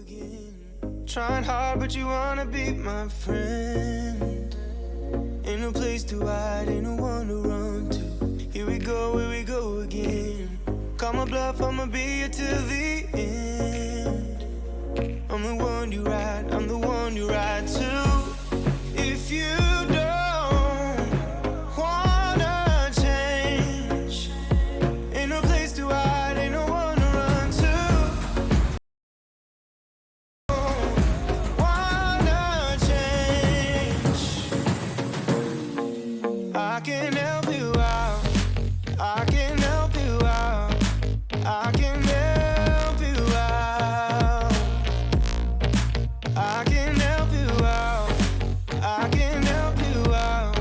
again. Trying hard, but you wanna be my friend. Ain't no place to hide, ain't no one to run to. Here we go again. Call my bluff, I'ma be here till the end. I'm the one you ride, I'm the one you ride to. If you don't wanna change, ain't no place to hide, ain't no one to run to. Wanna change, I can help you out, I can help you out, I can help you out, I can help you out, I can help you out,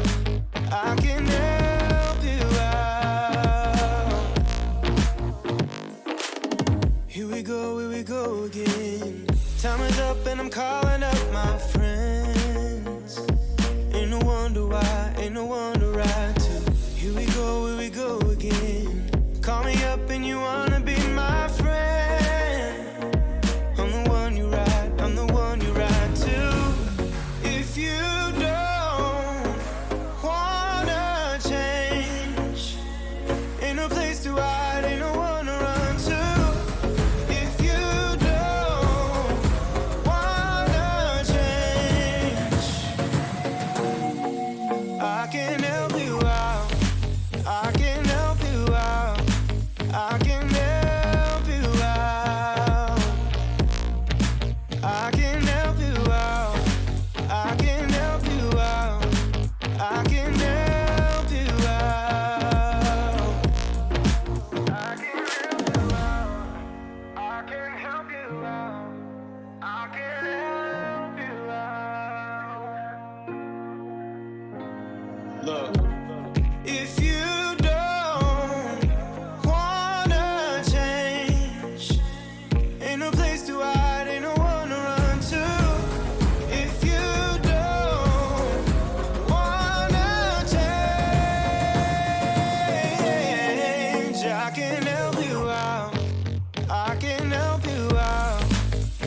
I can help you out. Here we go again. Time is up and I'm calling up my friends. Ain't no wonder why, ain't no one to ride to. Here we go again. Call me up and you wanna be my friend. I'm the one you ride, I'm the one you ride to. If you don't wanna change, ain't no place to hide, ain't no one to run to. If you don't wanna change, I can help you out, I can help you out, I can help you out, I can help you out, I can help you out, I can help you out, I can help you out, I can help you out, I can help you out. Look, if you don't wanna change, ain't no place to hide, ain't no one to run to. If you don't wanna change, I can help you out, I can help you out,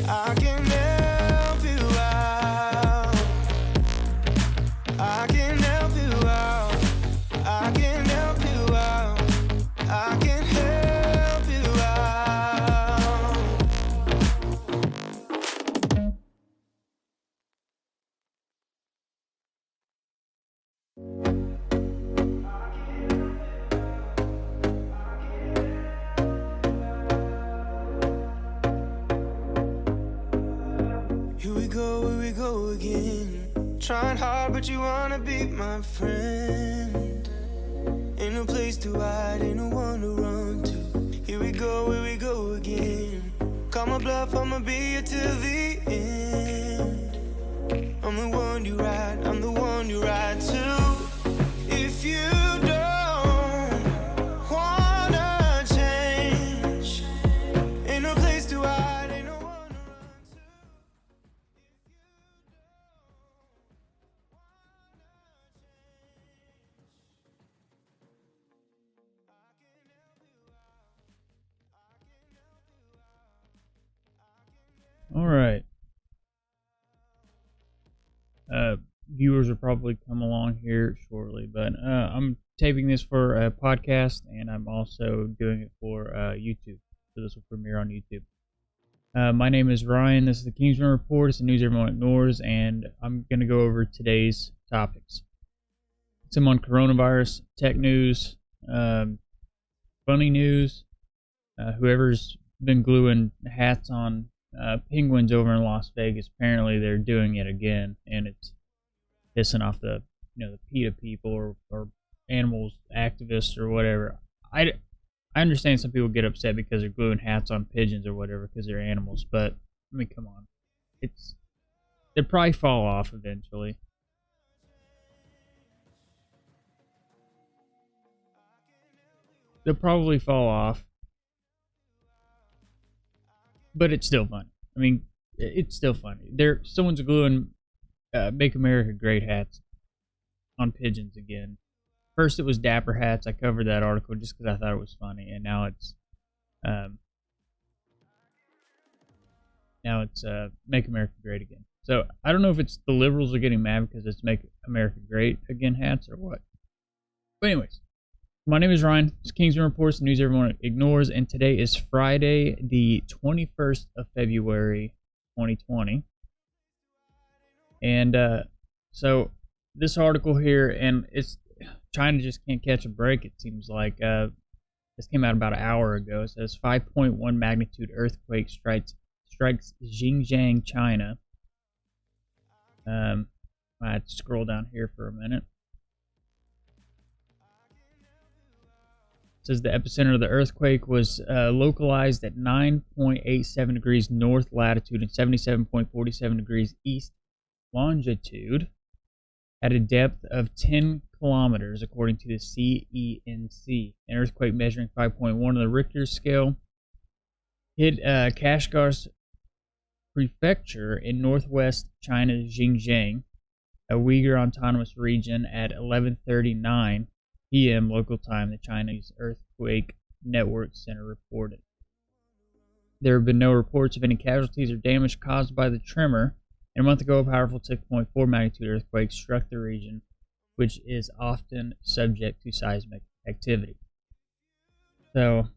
I can help you out, I can help you out, I can help you out, I can help you out. Here we go again. Trying hard, but you wanna be my friend. Ain't no place to hide, ain't no one to run to. Here we go again. Call my bluff, I'ma be here till the end. I'm the one you ride, I'm the one you ride to. If you don't wanna change, ain't no place to hide, ain't no one to run to. All right. Viewers will probably come along here shortly, but I'm taping this for a podcast, and I'm also doing it for YouTube. So this will premiere on YouTube. My name is Ryan. This is the Kingsman Report. It's the news everyone ignores, and I'm going to go over today's topics. Some on coronavirus, tech news, funny news. Whoever's been gluing hats on penguins over in Las Vegas, apparently they're doing it again, and it's pissing off the the PETA people or animals activists or whatever. I understand some people get upset because they're gluing hats on pigeons or whatever because they're animals, but I mean, come on, they'll probably fall off eventually. They'll probably fall off, but it's still funny. I mean, it's still funny. Someone's gluing "Make America Great" hats on pigeons again. First, it was Dapper hats. I covered that article just because I thought it was funny, and now it's Now it's Make America Great Again. So I don't know if it's the liberals are getting mad because it's Make America Great Again hats or what. But anyways, my name is Ryan. It's Kingsman Reports, the news everyone ignores, and today is Friday, the 21st of February, 2020. And so this article here, and it's China just can't catch a break, it seems like. This came out about an hour ago. It says 5.1 magnitude earthquake strikes Xinjiang, China. I had to scroll down here for a minute. It says the epicenter of the earthquake was localized at 9.87 degrees north latitude and 77.47 degrees east longitude at a depth of 10 kilometers, according to the CENC. An earthquake measuring 5.1 on the Richter scale hit Kashgar's prefecture in northwest China's Xinjiang, a Uyghur autonomous region, at 11:39 p.m. local time, the Chinese Earthquake Network Center reported. There have been no reports of any casualties or damage caused by the tremor. And a month ago, a powerful 6.4 magnitude earthquake struck the region, which is often subject to seismic activity. So,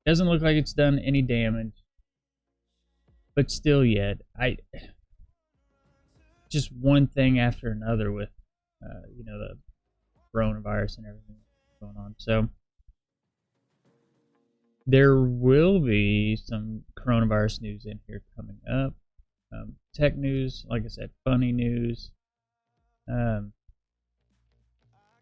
it doesn't look like it's done any damage. But still yet, just one thing after another with, the coronavirus and everything going on. So, there will be some coronavirus news in here coming up. Tech news, like I said, funny news.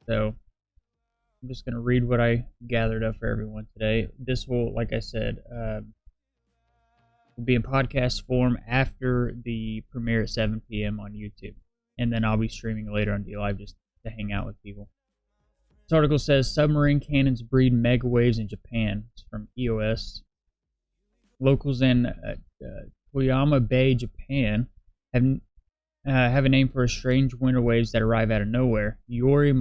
So I'm just going to read what I gathered up for everyone today. This will, like I said, will be in podcast form after the premiere at 7 p.m. on YouTube. And then I'll be streaming later on DLive just to hang out with people. This article says submarine cannons breed mega waves in Japan. It's from EOS. Locals in Toyama Bay, Japan, have a name for a strange winter waves that arrive out of nowhere. Yori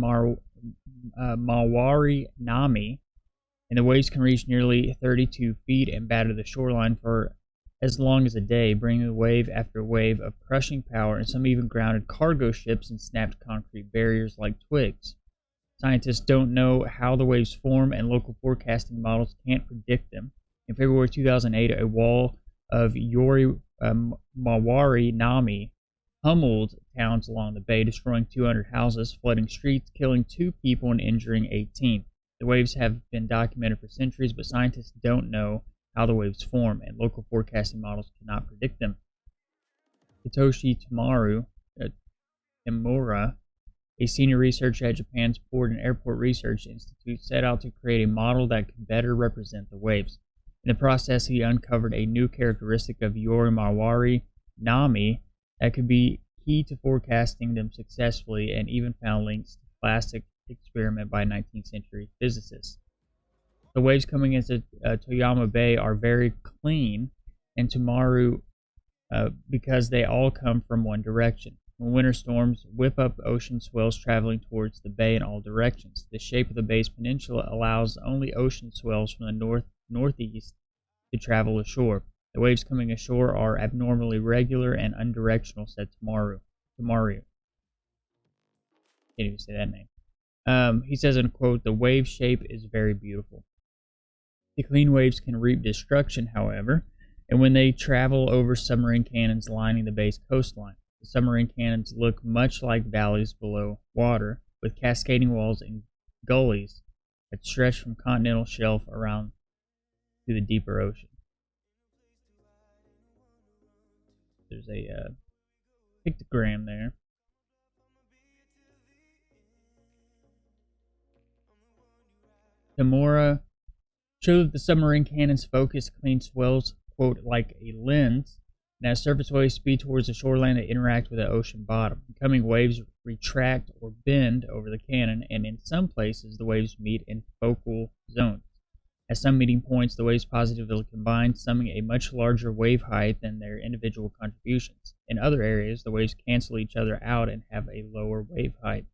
Mawari Nami, and the waves can reach nearly 32 feet and batter the shoreline for as long as a day, bringing wave after wave of crushing power, and some even grounded cargo ships and snapped concrete barriers like twigs. Scientists don't know how the waves form, and local forecasting models can't predict them. In February 2008, a wall of Yori Mawari Nami pummeled towns along the bay, destroying 200 houses, flooding streets, killing 2 people, and injuring 18. The waves have been documented for centuries, but scientists don't know how the waves form, and local forecasting models cannot predict them. Hitoshi Tamura, a senior researcher at Japan's Port and Airport Research Institute, set out to create a model that could better represent the waves. In the process, he uncovered a new characteristic of Yori Mawari Nami that could be key to forecasting them successfully, and even found links to a classic experiment by 19th century physicists. The waves coming into Toyama Bay are very clean, and Tamaru because they all come from one direction. When winter storms whip up ocean swells traveling towards the bay in all directions. The shape of the bay's peninsula allows only ocean swells from the northeast to travel ashore. The waves coming ashore are abnormally regular and undirectional, said Tamaru. Can't even say that name. He says in a quote, "The wave shape is very beautiful. The clean waves can reap destruction, however, and when they travel over submarine cannons lining the bay's coastline. The submarine cannons look much like valleys below water, with cascading walls and gullies that stretch from continental shelf around to the deeper ocean." There's a pictogram there. Tamura showed that the submarine cannons focus clean swells, quote, like a lens, and as surface waves speed towards the shoreline, they interact with the ocean bottom. Incoming waves retract or bend over the cannon, and in some places, the waves meet in focal zones. At some meeting points, the waves positively combine, summing a much larger wave height than their individual contributions. In other areas, the waves cancel each other out and have a lower wave height.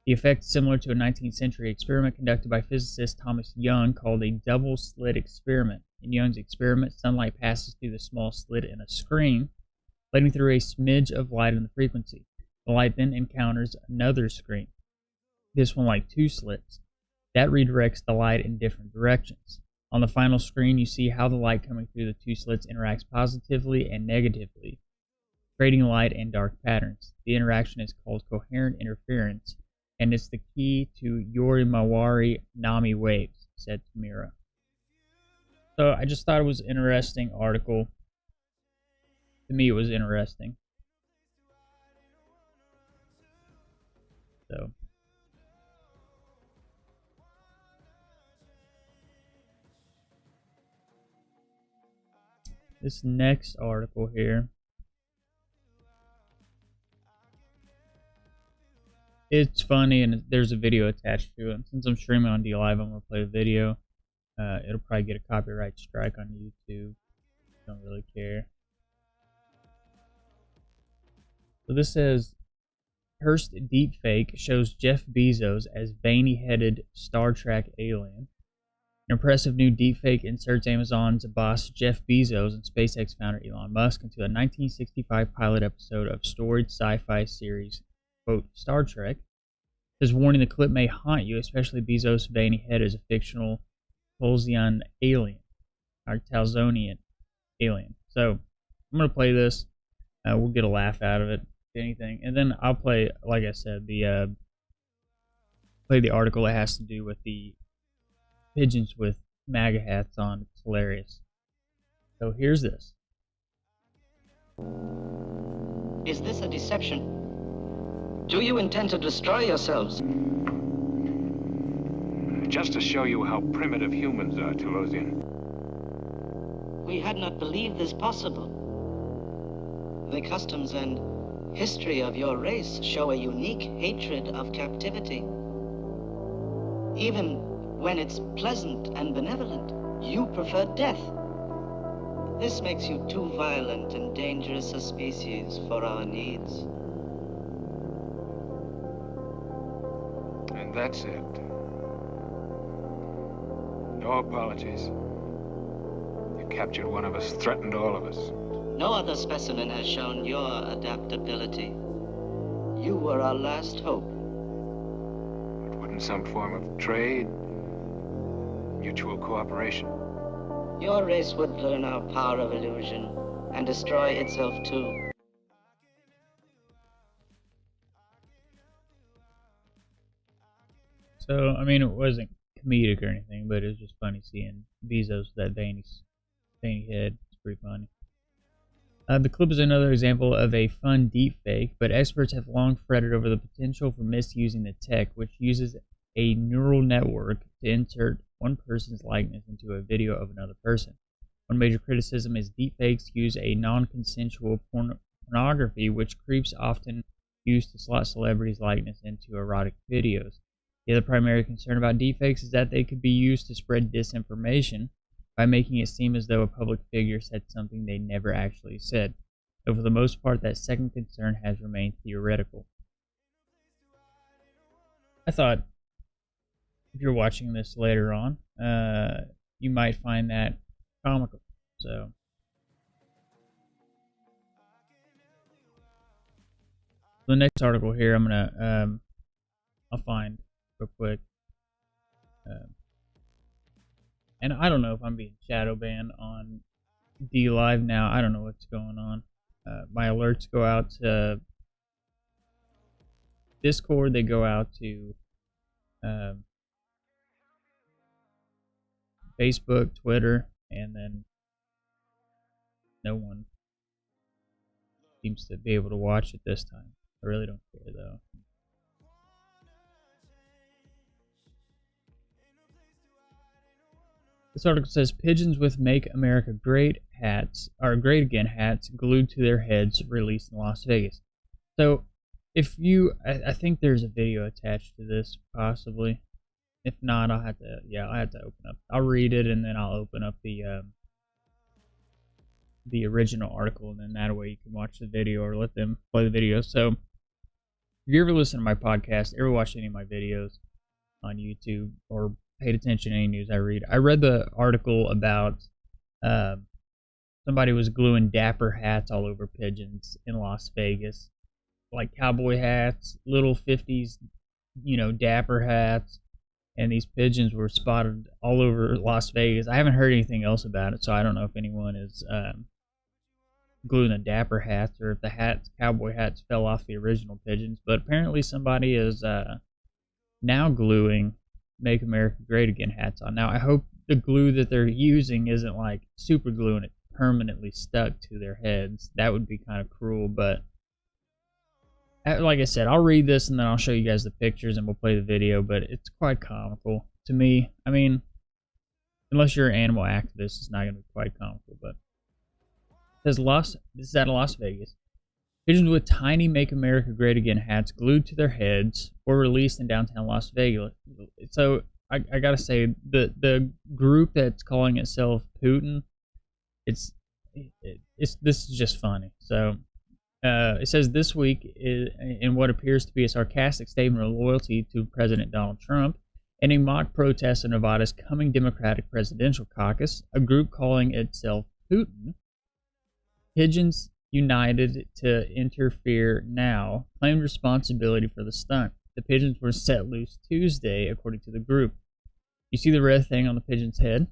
The effect is similar to a 19th century experiment conducted by physicist Thomas Young called a double slit experiment. In Young's experiment, sunlight passes through the small slit in a screen, letting through a smidge of light in the frequency. The light then encounters another screen, this one like two slits. That redirects the light in different directions. On the final screen, you see how the light coming through the two slits interacts positively and negatively, creating light and dark patterns. The interaction is called coherent interference, and it's the key to Yorimawari Nami waves, said Tamira. So I just thought it was an interesting article. To me, it was interesting. So this next article here, it's funny and there's a video attached to it. Since I'm streaming on DLive, I'm going to play the video. It'll probably get a copyright strike on YouTube. Don't really care. So this says, Hearst deepfake shows Jeff Bezos as veiny-headed Star Trek alien. An impressive new deepfake inserts Amazon's boss Jeff Bezos and SpaceX founder Elon Musk into a 1965 pilot episode of storied sci-fi series, quote, Star Trek. There's warning the clip may haunt you, especially Bezos' veiny head as a fictional Talzian alien, or Talzonian alien. So I'm going to play this. We'll get a laugh out of it, if anything. And then I'll play, like I said, play the article that has to do with the pigeons with MAGA hats on. It's hilarious. So here's this. Is this a deception? Do you intend to destroy yourselves? Just to show you how primitive humans are, Talosian. We had not believed this possible. The customs and history of your race show a unique hatred of captivity. Even when it's pleasant and benevolent, you prefer death. This makes you too violent and dangerous a species for our needs. And that's it. No apologies. You captured one of us, threatened all of us. No other specimen has shown your adaptability. You were our last hope. But wouldn't some form of trade, mutual cooperation? Your race would learn our power of illusion and destroy itself too. So, I mean, it wasn't comedic or anything, but it was just funny seeing Bezos with that veiny head. It's pretty funny. The clip is another example of a fun deepfake, but experts have long fretted over the potential for misusing the tech, which uses a neural network to insert one person's likeness into a video of another person. One major criticism is deepfakes use a non-consensual pornography, which creeps often use to slot celebrities' likeness into erotic videos. The other primary concern about deepfakes is that they could be used to spread disinformation by making it seem as though a public figure said something they never actually said. Though for the most part, that second concern has remained theoretical. I thought, if you're watching this later on, you might find that comical. So, the next article here, I'm gonna, I'll find real quick. And I don't know if I'm being shadow banned on DLive now. I don't know what's going on. My alerts go out to Discord. They go out to Facebook, Twitter, and then no one seems to be able to watch it this time. I really don't care though. This article says pigeons with "Make America Great" hats, or "Great Again" hats, glued to their heads, released in Las Vegas. So, if you, I think there's a video attached to this, possibly. If not, I'll have to open up. I'll read it and then I'll open up the original article, and then that way you can watch the video or let them play the video. So, if you ever listen to my podcast, ever watched any of my videos on YouTube, or paid attention to any news I read the article about Somebody was gluing dapper hats all over pigeons in Las Vegas, like cowboy hats, little 50s, dapper hats, and these pigeons were spotted all over Las Vegas. I haven't heard anything else about it, so I don't know if anyone is gluing the dapper hats or if the cowboy hats, fell off the original pigeons. But apparently somebody is now gluing "Make America Great Again" hats on. Now I hope the glue that they're using isn't like super glue and it permanently stuck to their heads. That would be kind of cruel, but like I said, I'll read this and then I'll show you guys the pictures and we'll play the video, but it's quite comical to me. I mean, unless you're an animal activist, it's not going to be quite comical, but it says this is out of Las Vegas. Pigeons with tiny "Make America Great Again" hats glued to their heads were released in downtown Las Vegas. So I gotta say, the group that's calling itself Putin, this is just funny. So it says this week, in what appears to be a sarcastic statement of loyalty to President Donald Trump, in a mock protest in Nevada's coming Democratic presidential caucus, a group calling itself Putin, Pigeons United to Interfere Now, claimed responsibility for the stunt. The pigeons were set loose Tuesday, according to the group. You see the red thing on the pigeon's head?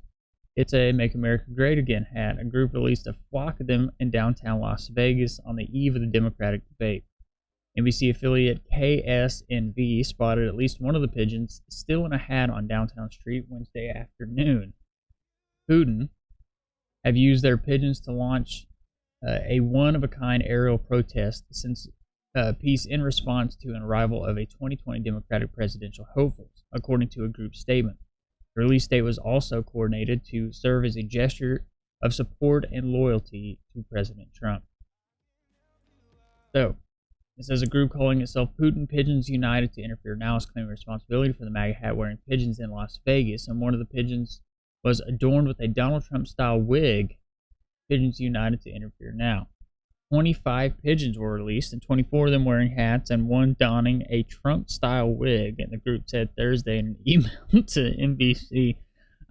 It's a "Make America Great Again" hat. A group released a flock of them in downtown Las Vegas on the eve of the Democratic debate. NBC affiliate KSNV spotted at least one of the pigeons still in a hat on downtown street Wednesday afternoon. Putin have used their pigeons to launch a one-of-a-kind aerial protest since peace in response to an arrival of a 2020 Democratic presidential hopefuls, according to a group statement. The release date was also coordinated to serve as a gesture of support and loyalty to President Trump. So, it says a group calling itself Putin Pigeons United to Interfere Now is claiming responsibility for the MAGA hat wearing pigeons in Las Vegas, and one of the pigeons was adorned with a Donald Trump-style wig. Pigeons United to Interfere Now. 25 pigeons were released, and 24 of them wearing hats and one donning a Trump-style wig, and the group said Thursday in an email to NBC.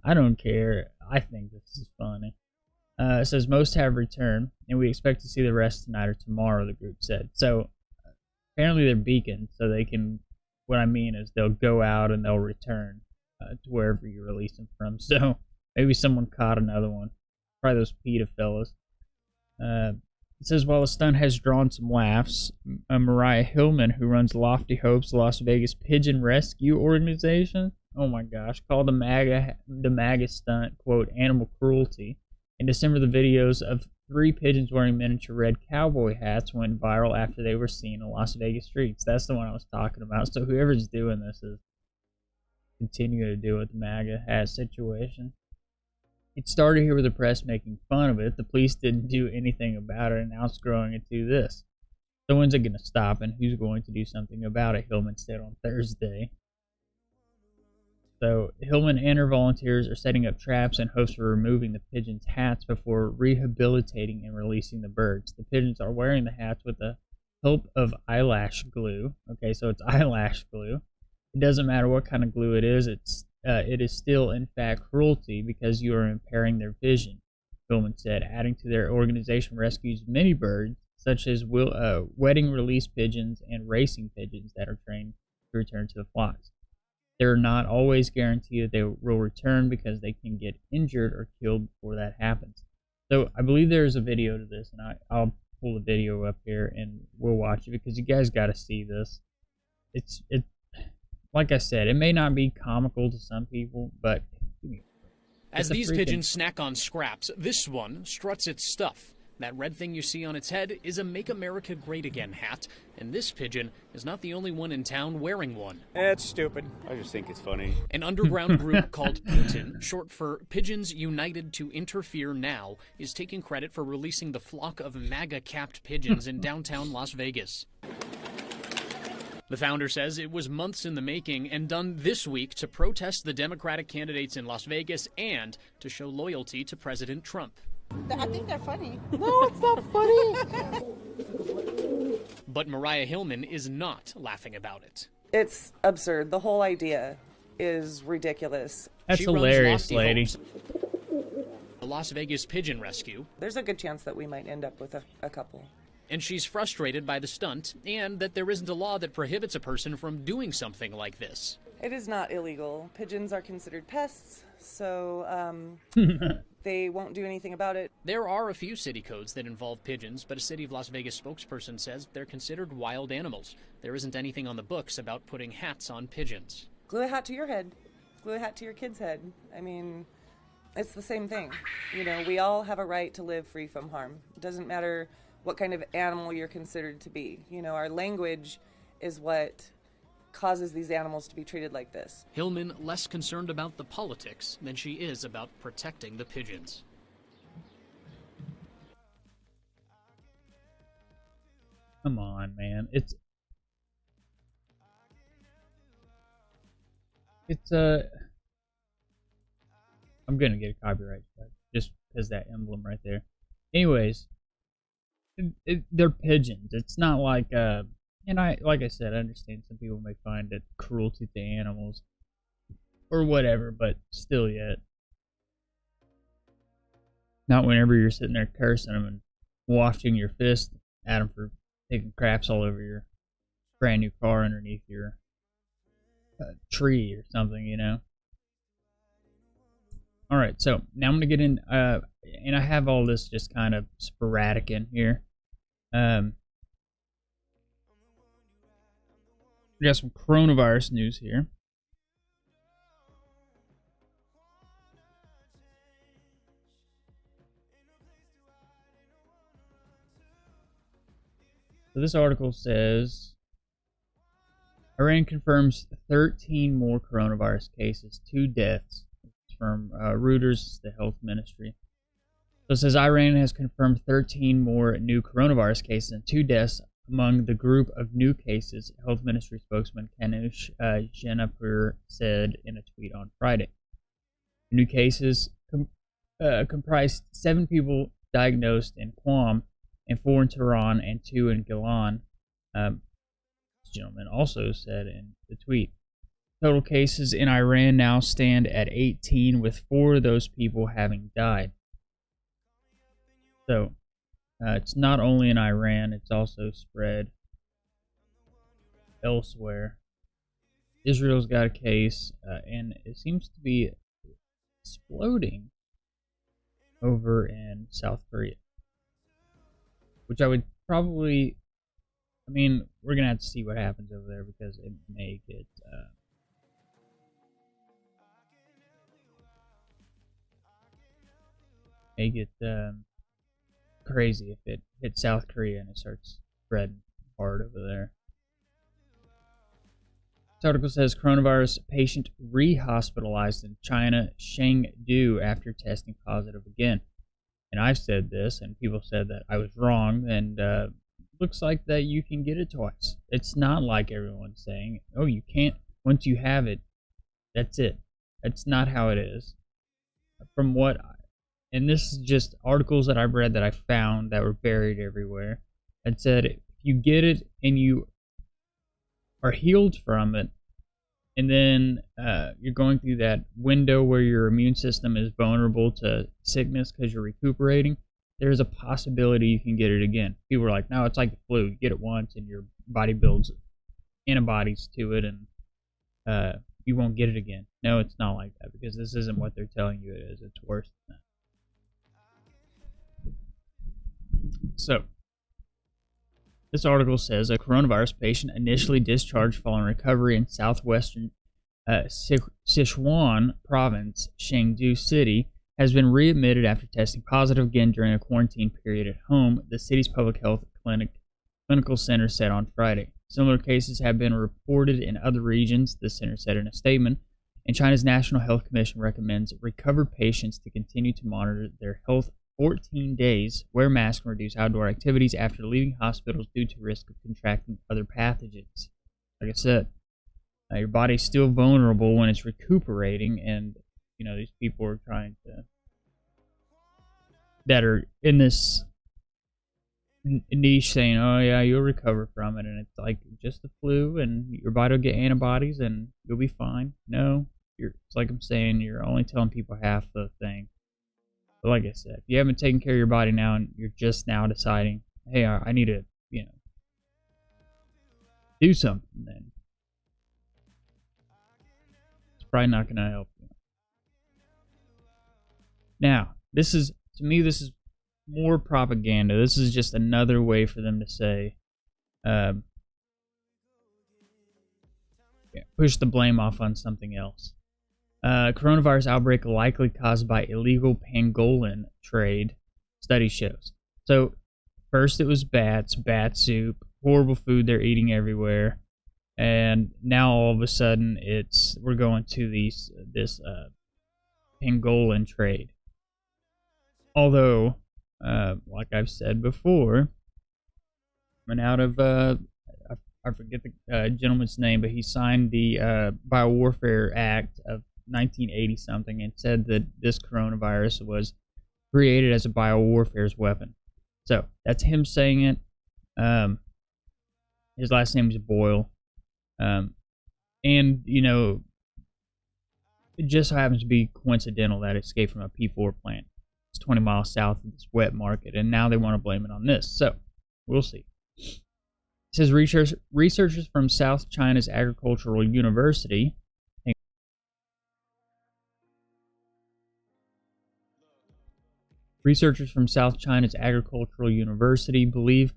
I don't care. I think this is funny. It says most have returned, and we expect to see the rest tonight or tomorrow, the group said. So, apparently they're beacons, so they can, what I mean is they'll go out and they'll return to wherever you release them from. So, maybe someone caught another one. Probably those PETA fellas. It says, while the stunt has drawn some laughs, Mariah Hillman, who runs Lofty Hopes, the Las Vegas Pigeon Rescue Organization, oh my gosh, called the MAGA stunt, quote, animal cruelty. In December, the videos of 3 pigeons wearing miniature red cowboy hats went viral after they were seen on Las Vegas streets. That's the one I was talking about. So whoever's doing this is continuing to do with the MAGA hat situation. It started here with the press making fun of it. The police didn't do anything about it, and now it's growing into this. So when's it going to stop, and who's going to do something about it? Hillman said on Thursday. So Hillman and her volunteers are setting up traps in hopes of removing the pigeons' hats before rehabilitating and releasing the birds. The pigeons are wearing the hats with the help of eyelash glue. Okay, so it's eyelash glue. It doesn't matter what kind of glue it is is still, in fact, cruelty because you are impairing their vision, Hillman said, adding to their organization rescues many birds, such as wedding release pigeons and racing pigeons that are trained to return to the flocks. They're not always guaranteed that they will return because they can get injured or killed before that happens. So I believe there's a video to this, and I'll pull the video up here and we'll watch it because you guys got to see this. It's like I said, it may not be comical to some people, but as these pigeons snack on scraps, this one struts its stuff. That red thing you see on its head is a "Make America Great Again" hat, and this pigeon is not the only one in town wearing one. It's stupid. I just think it's funny. An underground group called Putin, short for Pigeons United to Interfere Now, is taking credit for releasing the flock of MAGA-capped pigeons in downtown Las Vegas. The founder says it was months in the making and done this week to protest the Democratic candidates in Las Vegas and to show loyalty to President Trump. I think they're funny. No, it's not funny. But Mariah Hillman is not laughing about it. It's absurd. The whole idea is ridiculous. That's She hilarious, runs Lofty lady. Hopes, a Las Vegas pigeon rescue. There's a good chance that we might end up with a couple. And she's frustrated by the stunt and that there isn't a law that prohibits a person from doing something like this. It is not illegal. Pigeons are considered pests, so they won't do anything about it. There are a few city codes that involve pigeons, but a City of Las Vegas spokesperson says they're considered wild animals. There isn't anything on the books about putting hats on pigeons. Glue a hat to your head. Glue a hat to your kid's head. I mean, it's the same thing. You know, we all have a right to live free from harm. It doesn't matter what kind of animal you're considered to be. You know, our language is what causes these animals to be treated like this. Hillman less concerned about the politics than she is about protecting the pigeons. Come on, man. It's I'm gonna get a copyright strike just because that emblem right there. Anyways, they're pigeons. It's not like and like I said, I understand some people may find it cruelty to animals or whatever, but still yet. Not whenever you're sitting there cursing them and wafting your fist at them for taking craps all over your brand new car underneath your tree or something, you know. Alright, so now I'm going to get in, and I have all this just kind of sporadic in here. We got some coronavirus news here. So this article says, Iran confirms 13 more coronavirus cases, 2 deaths. It's from Reuters, the health ministry. So it says Iran has confirmed 13 more new coronavirus cases and 2 deaths among the group of new cases, health ministry spokesman Kanush Jenapur said in a tweet on Friday. The new cases comprised 7 people diagnosed in Qom and 4 in Tehran and 2 in Gilan. This gentleman also said in the tweet. Total cases in Iran now stand at 18, with 4 of those people having died. So, it's not only in Iran, it's also spread elsewhere. Israel's got a case, and it seems to be exploding over in South Korea. Which I would probably, I mean, we're going to have to see what happens over there because it may get, crazy if it hits South Korea and it starts spreading hard over there. This article says coronavirus patient re-hospitalized in China, Chengdu, after testing positive again. And I've said this, and people said that I was wrong, and looks like that you can get it twice. It's not like everyone's saying, oh, you can't, once you have it, that's it. That's not how it is. From what and this is just articles that I've read that I found that were buried everywhere. It said if you get it and you are healed from it, and then you're going through that window where your immune system is vulnerable to sickness because you're recuperating, there's a possibility you can get it again. People are like, no, it's like the flu. You get it once and your body builds antibodies to it and you won't get it again. No, it's not like that because this isn't what they're telling you it is. It's worse than that. So, this article says a coronavirus patient initially discharged following recovery in southwestern Sichuan province, Chengdu City, has been readmitted after testing positive again during a quarantine period at home, the city's public health clinical center said on Friday. Similar cases have been reported in other regions, the center said in a statement, and China's National Health Commission recommends recovered patients to continue to monitor their health 14 days, wear masks, and reduce outdoor activities after leaving hospitals due to risk of contracting other pathogens. Like I said, your body's still vulnerable when it's recuperating, and you know these people are trying to that are in this niche saying, "Oh yeah, you'll recover from it," and it's like just the flu, and your body will get antibodies, and you'll be fine. No, it's like I'm saying, you're only telling people half the thing. But like I said, if you haven't taken care of your body now and you're just now deciding, hey, I need to, do something, then it's probably not going to help you. Now, this is more propaganda. This is just another way for them to say, push the blame off on something else. Coronavirus outbreak likely caused by illegal pangolin trade, study shows. So, first it was bats, bat soup, horrible food they're eating everywhere, and now all of a sudden we're going to this pangolin trade. Although, like I've said before, coming out of I forget the gentleman's name, but he signed the Biowarfare Act of 1980 something and said that this coronavirus was created as a biowarfare's weapon. So that's him saying it. His last name is Boyle, and it just happens to be coincidental that it escaped from a P4 plant. It's 20 miles south of this wet market, and now they want to blame it on this. So we'll see. It says researchers from South China's Agricultural University believe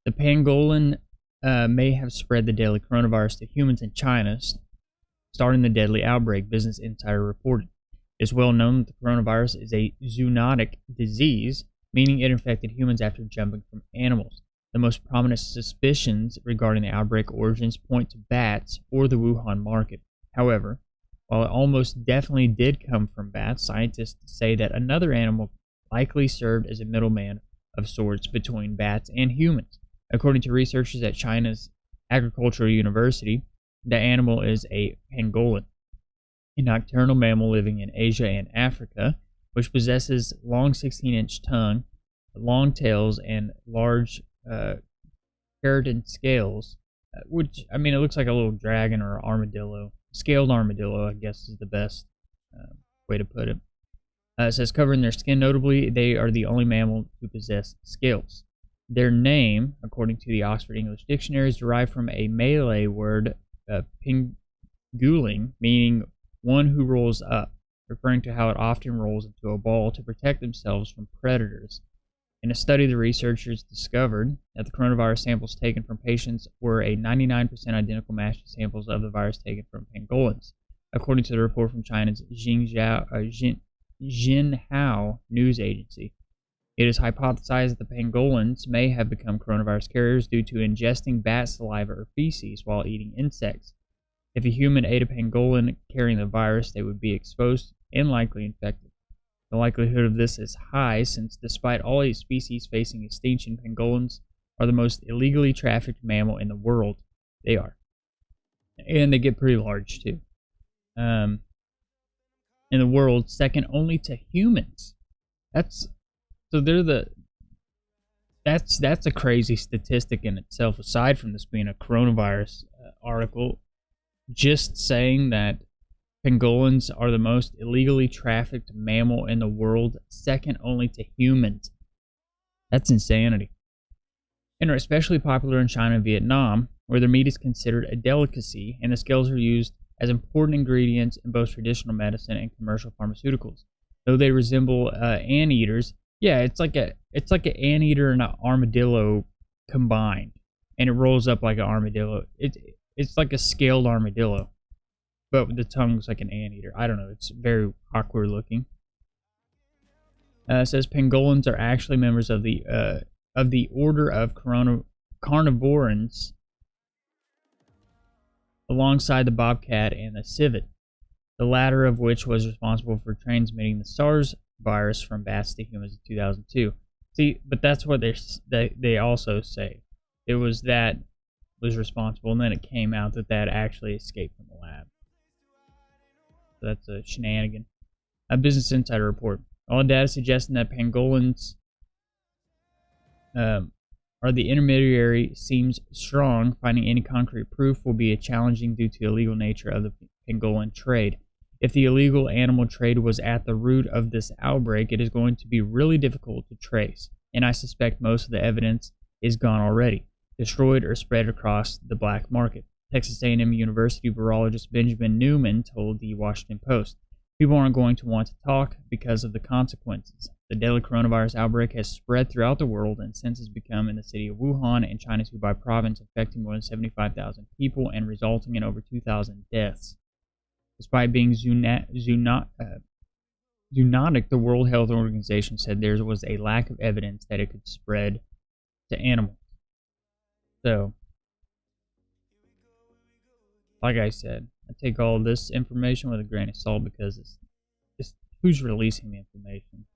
the pangolin may have spread the deadly coronavirus to humans in China, starting the deadly outbreak, Business Insider reported. It is well known that the coronavirus is a zoonotic disease, meaning it infected humans after jumping from animals. The most prominent suspicions regarding the outbreak origins point to bats or the Wuhan market. However, while it almost definitely did come from bats, scientists say that another animal likely served as a middleman of sorts between bats and humans. According to researchers at China's Agricultural University, the animal is a pangolin, a nocturnal mammal living in Asia and Africa, which possesses long 16-inch tongue, long tails, and large keratin scales, which, it looks like a little dragon or armadillo. Scaled armadillo, I guess, is the best way to put it. It says, covering their skin notably, they are the only mammal to possess scales. Their name, according to the Oxford English Dictionary, is derived from a Malay word, pinguling, meaning one who rolls up, referring to how it often rolls into a ball to protect themselves from predators. In a study, the researchers discovered that the coronavirus samples taken from patients were a 99% identical match to samples of the virus taken from pangolins, according to the report from China's Xinhua news agency. It is hypothesized that the pangolins may have become coronavirus carriers due to ingesting bat saliva or feces while eating insects. If a human ate a pangolin carrying the virus, they would be exposed and likely infected. The likelihood of this is high since despite all 8 species facing extinction, pangolins are the most illegally trafficked mammal in the world. They are. And they get pretty large too. In the world, second only to humans. That's a crazy statistic in itself, aside from this being a coronavirus article. Just saying that pangolins are the most illegally trafficked mammal in the world, second only to humans. That's insanity. And are especially popular in China and Vietnam, where their meat is considered a delicacy, and the scales are used as important ingredients in both traditional medicine and commercial pharmaceuticals. Though they resemble anteaters, yeah, it's like an anteater and an armadillo combined, and it rolls up like an armadillo. It's like a scaled armadillo, but the tongue looks like an anteater. I don't know. It's very awkward looking. It says pangolins are actually members of the order of carnivorans, alongside the bobcat and the civet, the latter of which was responsible for transmitting the SARS virus from bats to humans in 2002. See, but that's what they also say. It was that was responsible, and then it came out that actually escaped from the lab. So that's a shenanigan. A Business Insider report. All data suggesting that pangolins are the intermediary seems strong. Finding any concrete proof will be challenging due to the illegal nature of the pangolin trade. If the illegal animal trade was at the root of this outbreak, it is going to be really difficult to trace, and I suspect most of the evidence is gone already, destroyed or spread across the black market. Texas A&M University virologist Benjamin Newman told the Washington Post, "People aren't going to want to talk because of the consequences. The deadly coronavirus outbreak has spread throughout the world and since has become in the city of Wuhan and China's Hubei province, affecting more than 75,000 people and resulting in over 2,000 deaths. Despite being zoonotic, the World Health Organization said there was a lack of evidence that it could spread to animals." So, like I said, I take all this information with a grain of salt because it's who's releasing the information.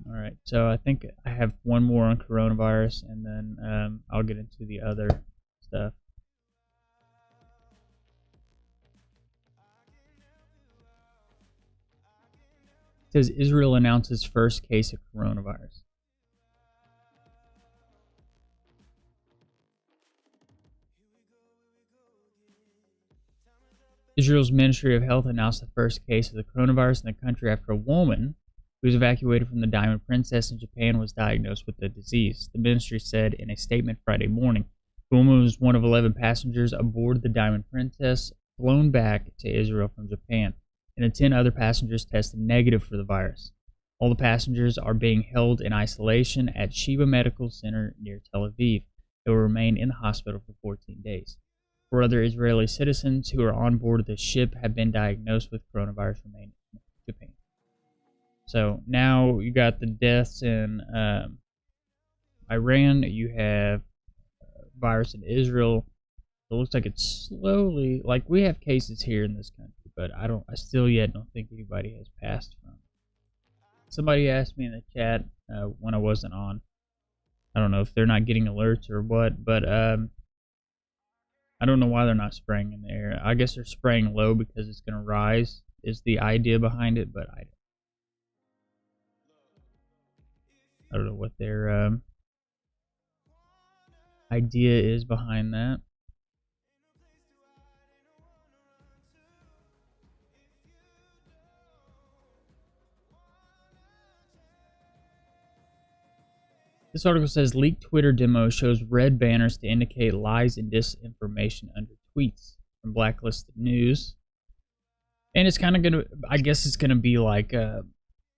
All right, so I think I have one more on coronavirus, and then I'll get into the other stuff. It says Israel announces first case of coronavirus. Israel's Ministry of Health announced the first case of the coronavirus in the country after a woman who was evacuated from the Diamond Princess in Japan was diagnosed with the disease. The ministry said in a statement Friday morning, the woman was one of 11 passengers aboard the Diamond Princess flown back to Israel from Japan, and the 10 other passengers tested negative for the virus. All the passengers are being held in isolation at Sheba Medical Center near Tel Aviv. They will remain in the hospital for 14 days. 4 other Israeli citizens who are on board the ship have been diagnosed with coronavirus remain in Japan. So now you got the deaths in Iran. You have virus in Israel. It looks like it's slowly, like we have cases here in this country, but I still yet don't think anybody has passed from it. Somebody asked me in the chat when I wasn't on. I don't know if they're not getting alerts or what, but I don't know why they're not spraying in the air. I guess they're spraying low because it's going to rise is the idea behind it, but I don't know what their idea is behind that. This article says leaked Twitter demo shows red banners to indicate lies and disinformation under tweets from Blacklisted News. And it's kind of going to, I guess it's going to be like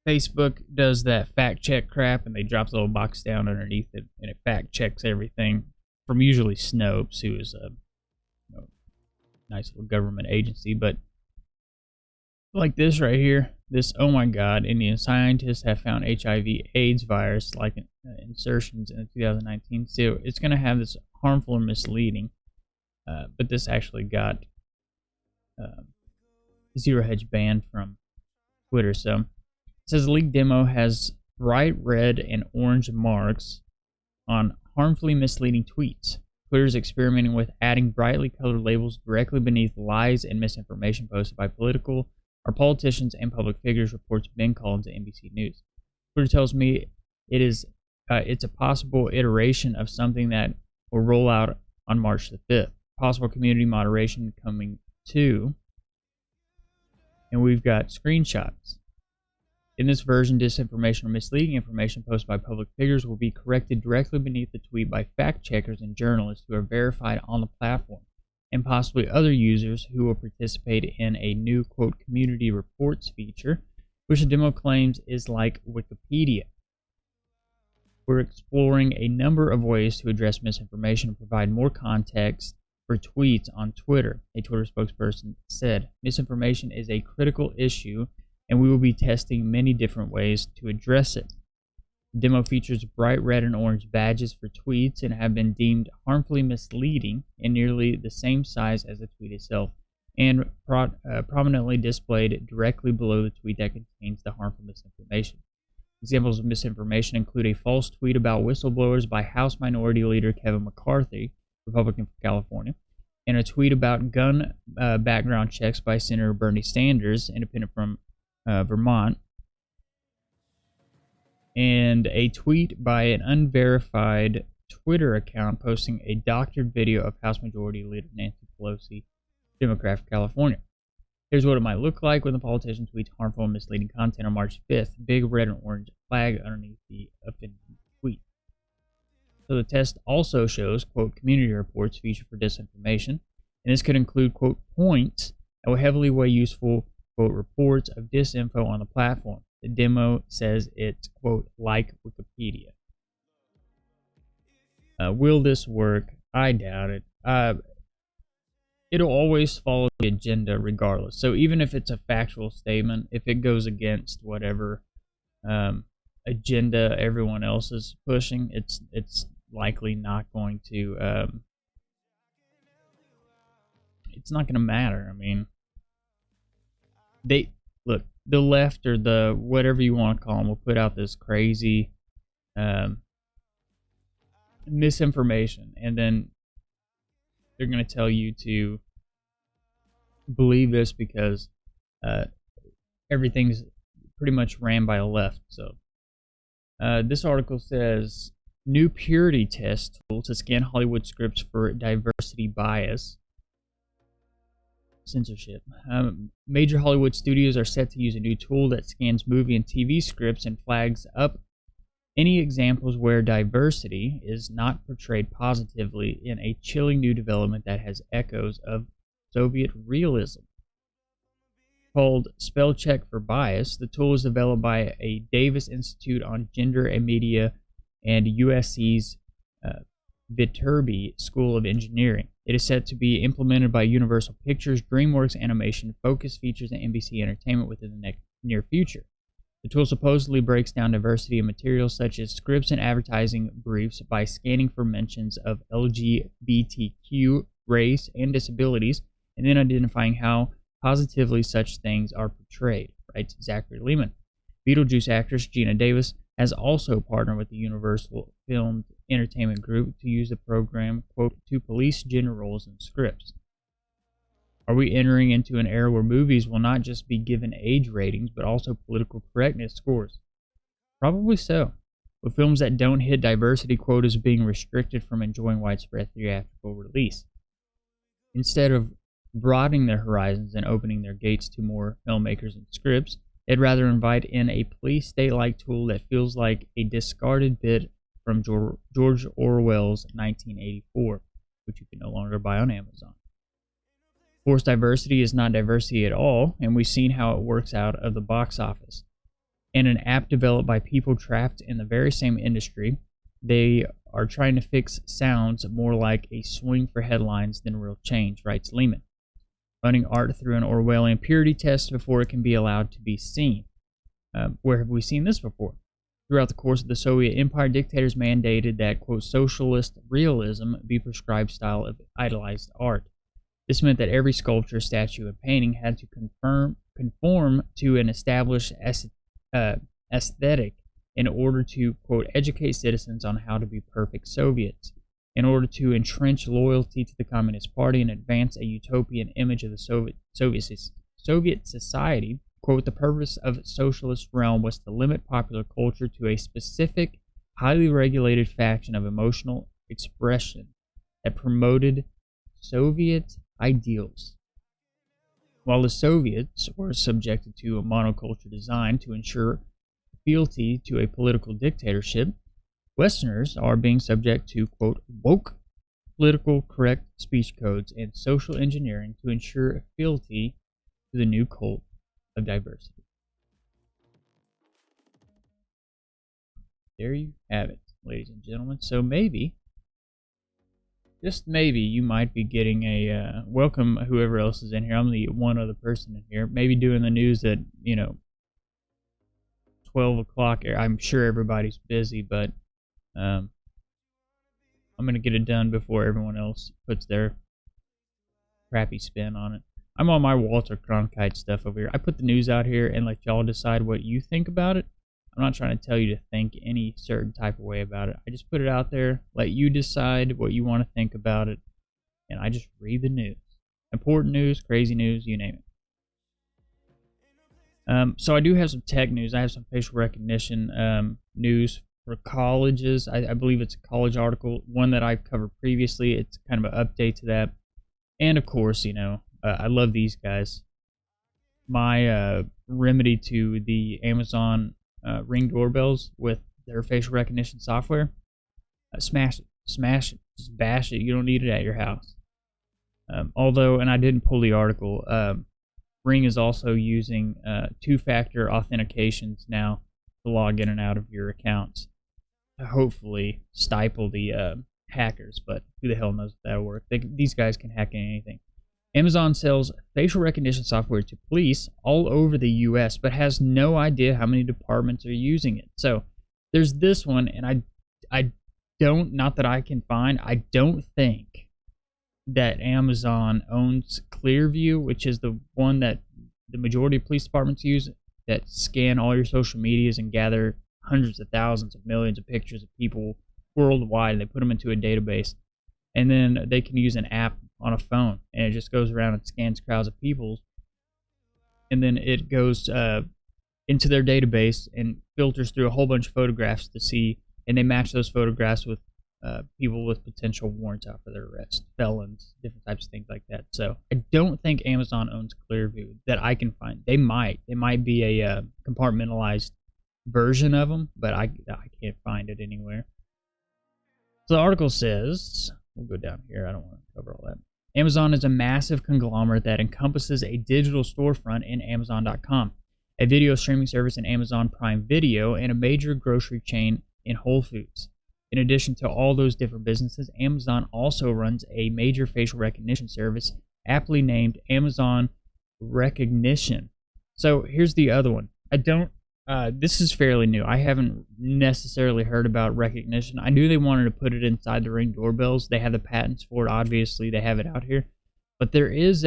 Facebook does that fact check crap and they drop the little box down underneath it and it fact checks everything from usually Snopes, who is a nice little government agency. But like this right here, this, oh my God, Indian scientists have found HIV/AIDS virus like insertions in the 2019. So it's going to have this harmful or misleading, but this actually got Zero Hedge banned from Twitter. So it says the leaked demo has bright red and orange marks on harmfully misleading tweets. Twitter is experimenting with adding brightly colored labels directly beneath lies and misinformation posted by politicians and public figures, reports Ben Collins at NBC News. Twitter tells me it's a possible iteration of something that will roll out on March the 5th. Possible community moderation coming too. And we've got screenshots. In this version, disinformation or misleading information posted by public figures will be corrected directly beneath the tweet by fact checkers and journalists who are verified on the platform, and possibly other users who will participate in a new, quote, community reports feature, which the demo claims is like Wikipedia. We're exploring a number of ways to address misinformation and provide more context for tweets on Twitter, a Twitter spokesperson said. Misinformation is a critical issue, and we will be testing many different ways to address it. The demo features bright red and orange badges for tweets and have been deemed harmfully misleading and nearly the same size as the tweet itself, and prominently displayed directly below the tweet that contains the harmful misinformation. Examples of misinformation include a false tweet about whistleblowers by House Minority Leader Kevin McCarthy, Republican from California, and a tweet about gun background checks by Senator Bernie Sanders, independent from Vermont, and a tweet by an unverified Twitter account posting a doctored video of House Majority Leader Nancy Pelosi, Democrat from California. Here's what it might look like when the politician tweets harmful and misleading content on March 5th. Big red and orange flag underneath the offending tweet. So the test also shows, quote, community reports featured for disinformation. And this could include, quote, points that will heavily weigh useful, quote, reports of disinfo on the platform. The demo says it's, quote, like Wikipedia. Will this work? I doubt it. It'll always follow the agenda regardless. So even if it's a factual statement, if it goes against whatever agenda everyone else is pushing, it's likely not going to it's not going to matter. I mean, look, the left or the whatever you want to call them will put out this crazy misinformation, and then they're going to tell you to believe this because everything's pretty much ran by the left. So this article says, new purity test tool to scan Hollywood scripts for diversity bias. Censorship. Major Hollywood studios are set to use a new tool that scans movie and TV scripts and flags up any examples where diversity is not portrayed positively in a chilling new development that has echoes of Soviet realism. Called Spell Check for Bias, the tool is developed by a Davis Institute on Gender and Media and USC's Viterbi School of Engineering. It is set to be implemented by Universal Pictures, DreamWorks Animation, Focus Features, and NBC Entertainment within the near future. The tool supposedly breaks down diversity in materials such as scripts and advertising briefs by scanning for mentions of LGBTQ, race, and disabilities, and then identifying how positively such things are portrayed, writes Zachary Lehman. Beetlejuice actress Gina Davis has also partnered with the Universal Film Entertainment Group to use the program, quote, to police gender roles in scripts. Are we entering into an era where movies will not just be given age ratings, but also political correctness scores? Probably so, with films that don't hit diversity quotas being restricted from enjoying widespread theatrical release. Instead of broadening their horizons and opening their gates to more filmmakers and scripts, they'd rather invite in a police state-like tool that feels like a discarded bit from George Orwell's 1984, which you can no longer buy on Amazon. Forced diversity is not diversity at all, and we've seen how it works out of the box office. In an app developed by people trapped in the very same industry, they are trying to fix sounds more like a swing for headlines than real change, writes Lehman. Running art through an Orwellian purity test before it can be allowed to be seen. Where have we seen this before? Throughout the course of the Soviet Empire, dictators mandated that, quote, socialist realism be prescribed style of idolized art. This meant that every sculpture, statue, and painting had to conform to an established aesthetic in order to, quote, educate citizens on how to be perfect Soviets. In order to entrench loyalty to the Communist Party and advance a utopian image of the Soviet society, quote, the purpose of socialist realm was to limit popular culture to a specific, highly regulated faction of emotional expression that promoted Soviet ideals. While the Soviets were subjected to a monoculture design to ensure fealty to a political dictatorship, Westerners are being subject to, quote, woke, political correct speech codes and social engineering to ensure fealty to the new cult of diversity. There you have it, ladies and gentlemen. So maybe, just maybe, you might be getting a welcome whoever else is in here. I'm the one other person in here. Maybe doing the news at, 12 o'clock. I'm sure everybody's busy, but I'm going to get it done before everyone else puts their crappy spin on it. I'm on my Walter Cronkite stuff over here. I put the news out here and let y'all decide what you think about it. I'm not trying to tell you to think any certain type of way about it. I just put it out there, let you decide what you want to think about it, and I just read the news. Important news, crazy news, you name it. So I do have some tech news. I have some facial recognition news for colleges. I believe it's a college article, one that I've covered previously. It's kind of an update to that. And of course, I love these guys. My remedy to the Amazon Ring doorbells with their facial recognition software, smash it, just bash it. You don't need it at your house. Although, and I didn't pull the article, Ring is also using two-factor authentications now to log in and out of your accounts to hopefully stifle the hackers, but who the hell knows if that'll work. These guys can hack anything. Amazon sells facial recognition software to police all over the U.S., but has no idea how many departments are using it. So there's this one, and I don't, not that I can find, I don't think that Amazon owns Clearview, which is the one that the majority of police departments use, that scan all your social medias and gather hundreds of thousands of millions of pictures of people worldwide, and they put them into a database. And then they can use an app on a phone, and it just goes around and scans crowds of people, and then it goes into their database and filters through a whole bunch of photographs to see, and they match those photographs with people with potential warrants out for their arrest, felons, different types of things like that. So I don't think Amazon owns Clearview that I can find. They might. It might be a compartmentalized version of them, but I can't find it anywhere. So the article says, we'll go down here. I don't want to cover all that. Amazon is a massive conglomerate that encompasses a digital storefront in Amazon.com, a video streaming service in Amazon Prime Video, and a major grocery chain in Whole Foods. In addition to all those different businesses, Amazon also runs a major facial recognition service, aptly named Amazon Recognition. So here's the other one. This is fairly new. I haven't necessarily heard about Recognition. I knew they wanted to put it inside the Ring doorbells. They have the patents for it. Obviously, they have it out here. But there is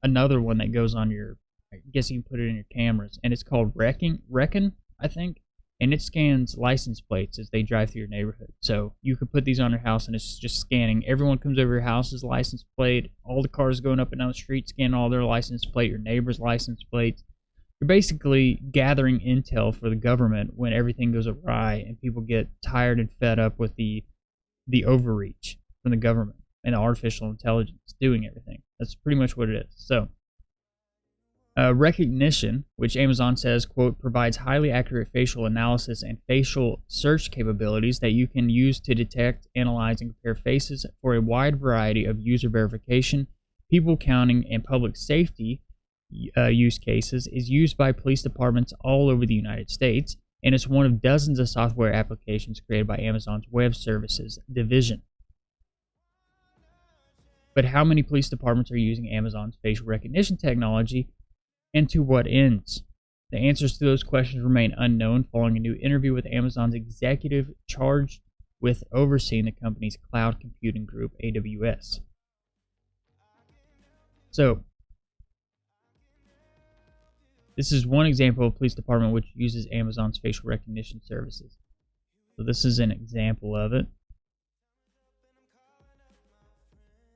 another one that goes on your, I guess you can put it in your cameras, and it's called Reckon, I think. And it scans license plates as they drive through your neighborhood. So you could put these on your house, and it's just scanning. Everyone comes over your house's license plate. All the cars going up and down the street scan all their license plate, your neighbor's license plates. You're basically gathering intel for the government when everything goes awry and people get tired and fed up with the overreach from the government and the artificial intelligence doing everything. That's pretty much what it is. So Recognition, which Amazon says, quote, provides highly accurate facial analysis and facial search capabilities that you can use to detect, analyze, and compare faces for a wide variety of user verification, people counting, and public safety use cases, is used by police departments all over the United States, and it's one of dozens of software applications created by Amazon's Web Services division. But how many police departments are using Amazon's facial recognition technology, and to what ends? The answers to those questions remain unknown following a new interview with Amazon's executive charged with overseeing the company's cloud computing group, AWS. So, this is one example of a police department which uses Amazon's facial recognition services. So this is an example of it.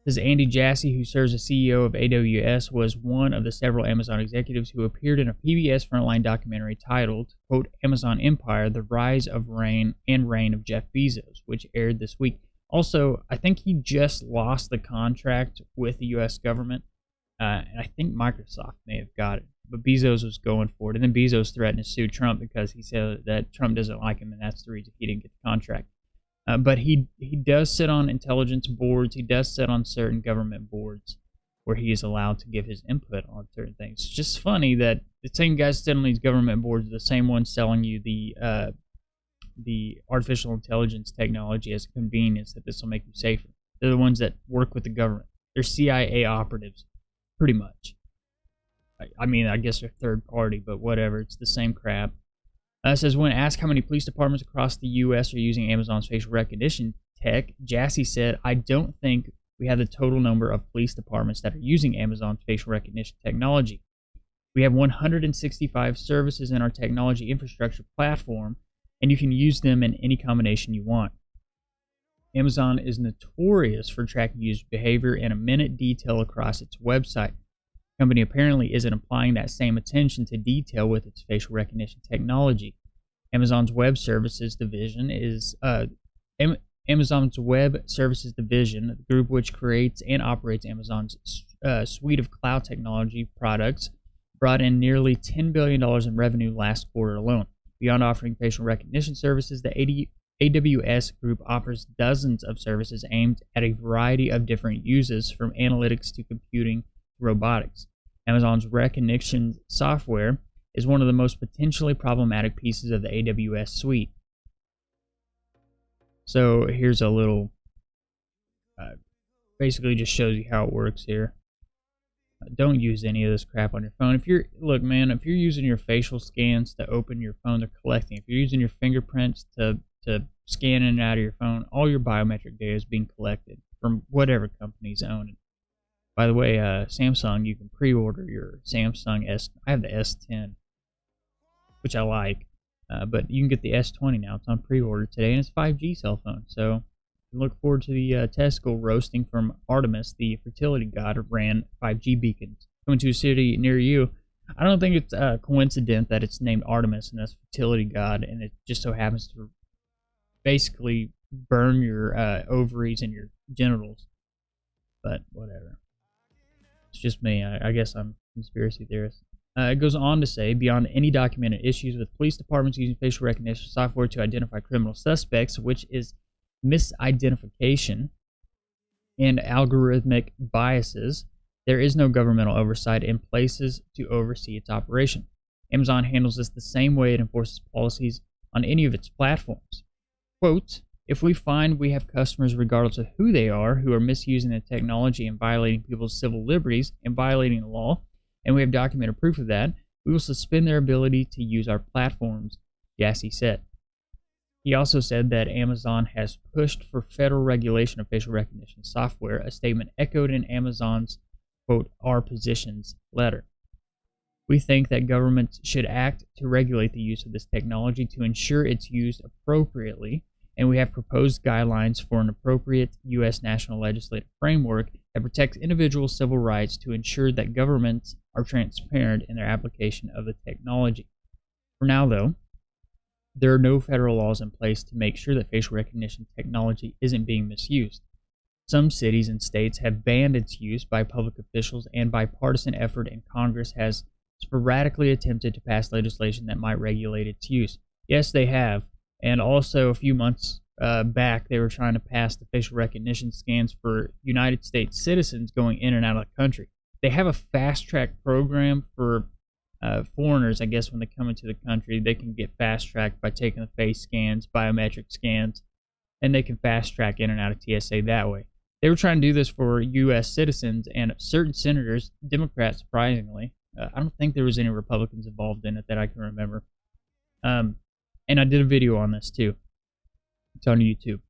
This is Andy Jassy, who serves as CEO of AWS, was one of the several Amazon executives who appeared in a PBS Frontline documentary titled, quote, Amazon Empire, The Rise of Reign of Jeff Bezos, which aired this week. Also, I think he just lost the contract with the U.S. government, and I think Microsoft may have got it. But Bezos was going for it, and then Bezos threatened to sue Trump because he said that Trump doesn't like him, and that's the reason he didn't get the contract. But he does sit on intelligence boards. He does sit on certain government boards where he is allowed to give his input on certain things. It's just funny that the same guys sitting on these government boards are the same ones selling you the artificial intelligence technology as a convenience, that this will make you safer. They're the ones that work with the government. They're CIA operatives, pretty much. I mean, I guess they're third party, but whatever. It's the same crap. It says, when asked how many police departments across the U.S. are using Amazon's facial recognition tech, Jassy said, I don't think we have the total number of police departments that are using Amazon's facial recognition technology. We have 165 services in our technology infrastructure platform, and you can use them in any combination you want. Amazon is notorious for tracking user behavior in a minute detail across its website. The company apparently isn't applying that same attention to detail with its facial recognition technology. Amazon's Web Services division is Amazon's Web Services division, the group which creates and operates Amazon's suite of cloud technology products, brought in nearly $10 billion in revenue last quarter alone. Beyond offering facial recognition services, the AWS group offers dozens of services aimed at a variety of different uses, from analytics to computing to robotics. Amazon's recognition software is one of the most potentially problematic pieces of the AWS suite. So here's a little, basically just shows you how it works here. Don't use any of this crap on your phone. If you're using your facial scans to open your phone, they're collecting. If you're using your fingerprints to scan in and out of your phone, all your biometric data is being collected from whatever companies own it. By the way, Samsung, you can pre-order your Samsung S. I have the S10, which I like, but you can get the S20 now. It's on pre-order today, and it's a 5G cell phone. So look forward to the testicle roasting from Artemis, the fertility god, ran 5G beacons coming to a city near you. I don't think it's a coincidence that it's named Artemis, and that's fertility god, and it just so happens to basically burn your ovaries and your genitals. But whatever. It's just me. I guess I'm a conspiracy theorist. It goes on to say, beyond any documented issues with police departments using facial recognition software to identify criminal suspects, which is misidentification and algorithmic biases, there is no governmental oversight in places to oversee its operation. Amazon handles this the same way it enforces policies on any of its platforms. Quote, if we find we have customers, regardless of who they are, who are misusing the technology and violating people's civil liberties and violating the law, and we have documented proof of that, we will suspend their ability to use our platforms, Jassy said. He also said that Amazon has pushed for federal regulation of facial recognition software, a statement echoed in Amazon's, quote, our positions letter. We think that governments should act to regulate the use of this technology to ensure it's used appropriately, and we have proposed guidelines for an appropriate U.S. national legislative framework that protects individual civil rights to ensure that governments are transparent in their application of the technology. For now, though, there are no federal laws in place to make sure that facial recognition technology isn't being misused. Some cities and states have banned its use by public officials, and bipartisan effort in Congress has sporadically attempted to pass legislation that might regulate its use. Yes, they have. And also, a few months back, they were trying to pass the facial recognition scans for United States citizens going in and out of the country. They have a fast-track program for foreigners, I guess, when they come into the country. They can get fast-tracked by taking the face scans, biometric scans, and they can fast-track in and out of TSA that way. They were trying to do this for U.S. citizens, and certain senators, Democrats surprisingly, I don't think there was any Republicans involved in it that I can remember. And I did a video on this too. It's on YouTube,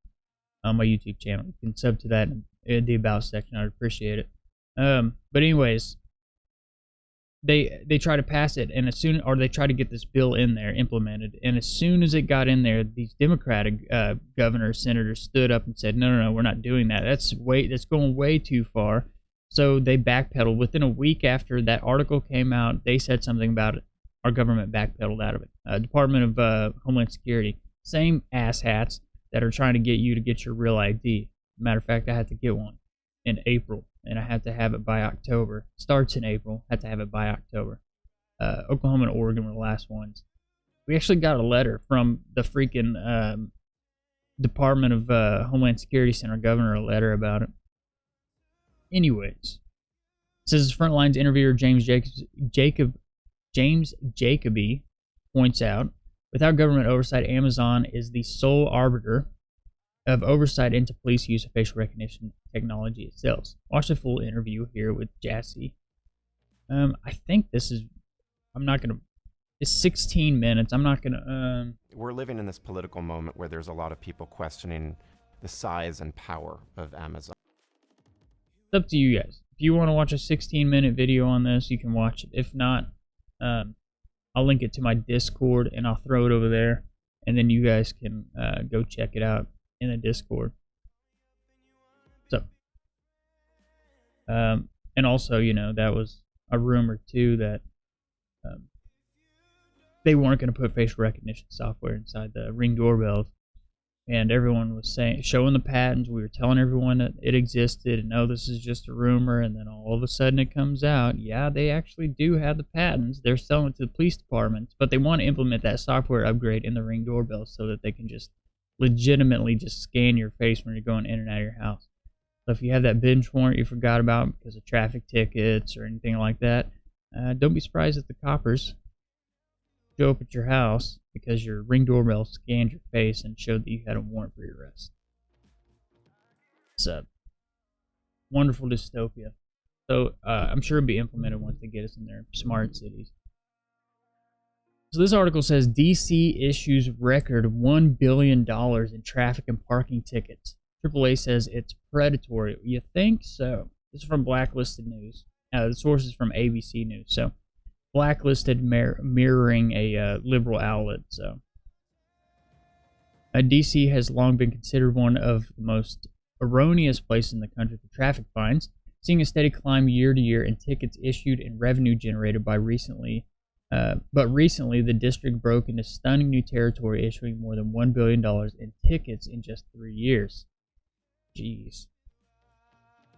on my YouTube channel. You can sub to that in the About section. I'd appreciate it. But anyways, they try to pass it, and they try to get this bill in there implemented. And as soon as it got in there, these Democratic governors, senators stood up and said, "No, we're not doing that. That's going way too far." So they backpedaled. Within a week after that article came out, they said something about it. Our government backpedaled out of it. Department of Homeland Security, same asshats that are trying to get you to get your real ID. Matter of fact, I had to get one in April, and I had to have it by October. Starts in April, had to have it by October. Oklahoma and Oregon were the last ones. We actually got a letter from the freaking Department of Homeland Security, sent our governor a letter about it. Anyways, it says Frontlines interviewer James Jacoby points out, without government oversight, Amazon is the sole arbiter of oversight into police use of facial recognition technology itself. Watch the full interview here with Jassy. I think this is, it's 16 minutes. I'm not going to... We're living in this political moment where there's a lot of people questioning the size and power of Amazon. It's up to you guys. If you want to watch a 16-minute video on this, you can watch it. If not, I'll link it to my Discord and I'll throw it over there, and then you guys can go check it out in the Discord. So, and also, that was a rumor too that they weren't going to put facial recognition software inside the Ring doorbells, and everyone was showing the patents. We were telling everyone that it existed, and this is just a rumor. And then all of a sudden it comes out, yeah, they actually do have the patents. They're selling it to the police departments, but they want to implement that software upgrade in the Ring doorbell so that they can just legitimately just scan your face when you're going in and out of your house. So if you have that binge warrant you forgot about because of traffic tickets or anything like that, don't be surprised if the coppers show up at your house because your Ring doorbell scanned your face and showed that you had a warrant for your arrest. It's a wonderful dystopia. So I'm sure it'll be implemented once they get us in their smart cities. So this article says DC issues record $1 billion in traffic and parking tickets. AAA says it's predatory. You think so? This is from Blacklisted News. The source is from ABC News. So Blacklisted mirroring a liberal outlet. So DC has long been considered one of the most erroneous places in the country for traffic fines, seeing a steady climb year to year in tickets issued and revenue generated by recently. But recently, the district broke into stunning new territory, issuing more than $1 billion in tickets in just 3 years. Jeez.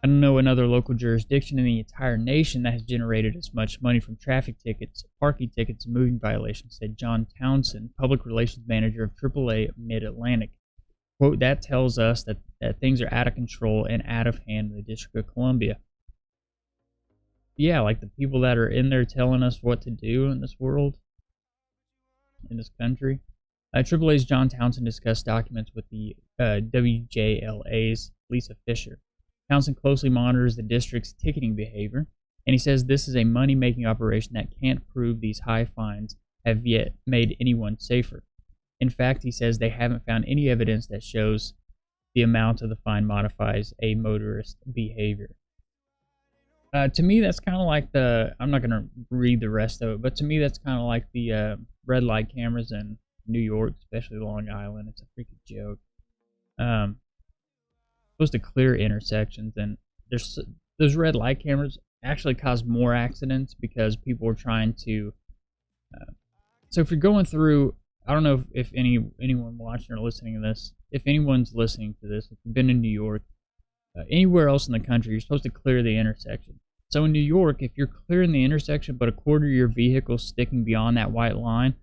I don't know another local jurisdiction in the entire nation that has generated as much money from traffic tickets, parking tickets, and moving violations, said John Townsend, public relations manager of AAA Mid-Atlantic. Quote, that tells us that things are out of control and out of hand in the District of Columbia. Yeah, like the people that are in there telling us what to do in this world, in this country. AAA's John Townsend discussed documents with the WJLA's Lisa Fisher. Townsend closely monitors the district's ticketing behavior, and he says this is a money-making operation that can't prove these high fines have yet made anyone safer. In fact, he says they haven't found any evidence that shows the amount of the fine modifies a motorist's behavior. To me, that's kind of like I'm not going to read the rest of it, but to me, that's kind of like the red light cameras in New York, especially Long Island. It's a freaking joke. Supposed to clear intersections, and those red light cameras actually cause more accidents because people are trying to. So if you're going through, I don't know if anyone watching or listening to this, if anyone's listening to this, if you've been in New York, anywhere else in the country, you're supposed to clear the intersection. So in New York, if you're clearing the intersection, but a quarter of your vehicle sticking beyond that white line,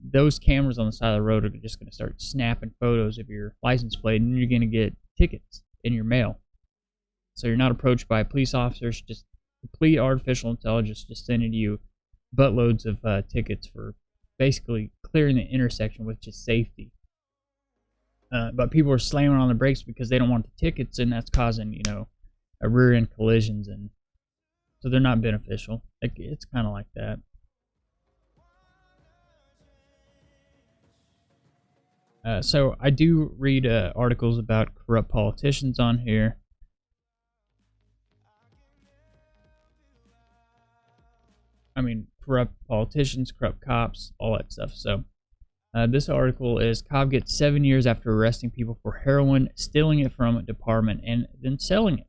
those cameras on the side of the road are just going to start snapping photos of your license plate, and you're going to get tickets in your mail. So you're not approached by police officers, just complete artificial intelligence just sending you buttloads of tickets for basically clearing the intersection with just safety. But people are slamming on the brakes because they don't want the tickets, and that's causing, a rear-end collisions, and so they're not beneficial. It's kind of like that. So I do read articles about corrupt politicians on here. I mean, corrupt politicians, corrupt cops, all that stuff. So this article is Cobb gets 7 years after arresting people for heroin, stealing it from a department, and then selling it.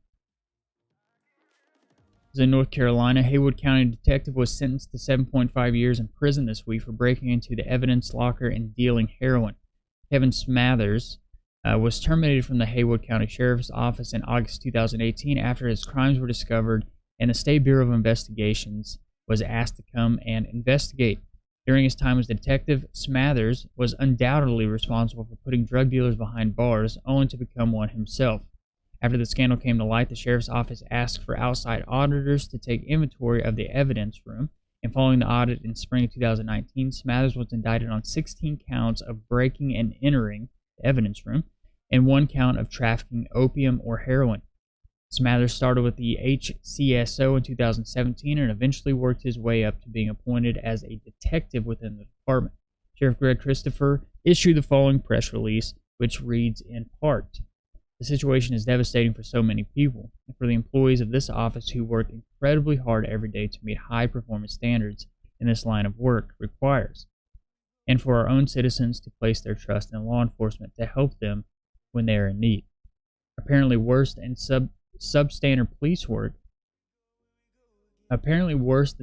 In North Carolina, Haywood County detective was sentenced to 7.5 years in prison this week for breaking into the evidence locker and dealing heroin. Kevin Smathers was terminated from the Haywood County Sheriff's Office in August 2018 after his crimes were discovered, and the State Bureau of Investigations was asked to come and investigate. During his time as detective, Smathers was undoubtedly responsible for putting drug dealers behind bars, only to become one himself. After the scandal came to light, the sheriff's office asked for outside auditors to take inventory of the evidence room, and following the audit in spring of 2019, Smathers was indicted on 16 counts of breaking and entering the evidence room, and 1 count of trafficking opium or heroin. Smathers started with the HCSO in 2017 and eventually worked his way up to being appointed as a detective within the department. Sheriff Greg Christopher issued the following press release, which reads in part, "The situation is devastating for so many people, and for the employees of this office who work incredibly hard every day to meet high performance standards. in this line of work requires, and for our own citizens to place their trust in law enforcement to help them when they are in need. Apparently worse than substandard police work, Smathers'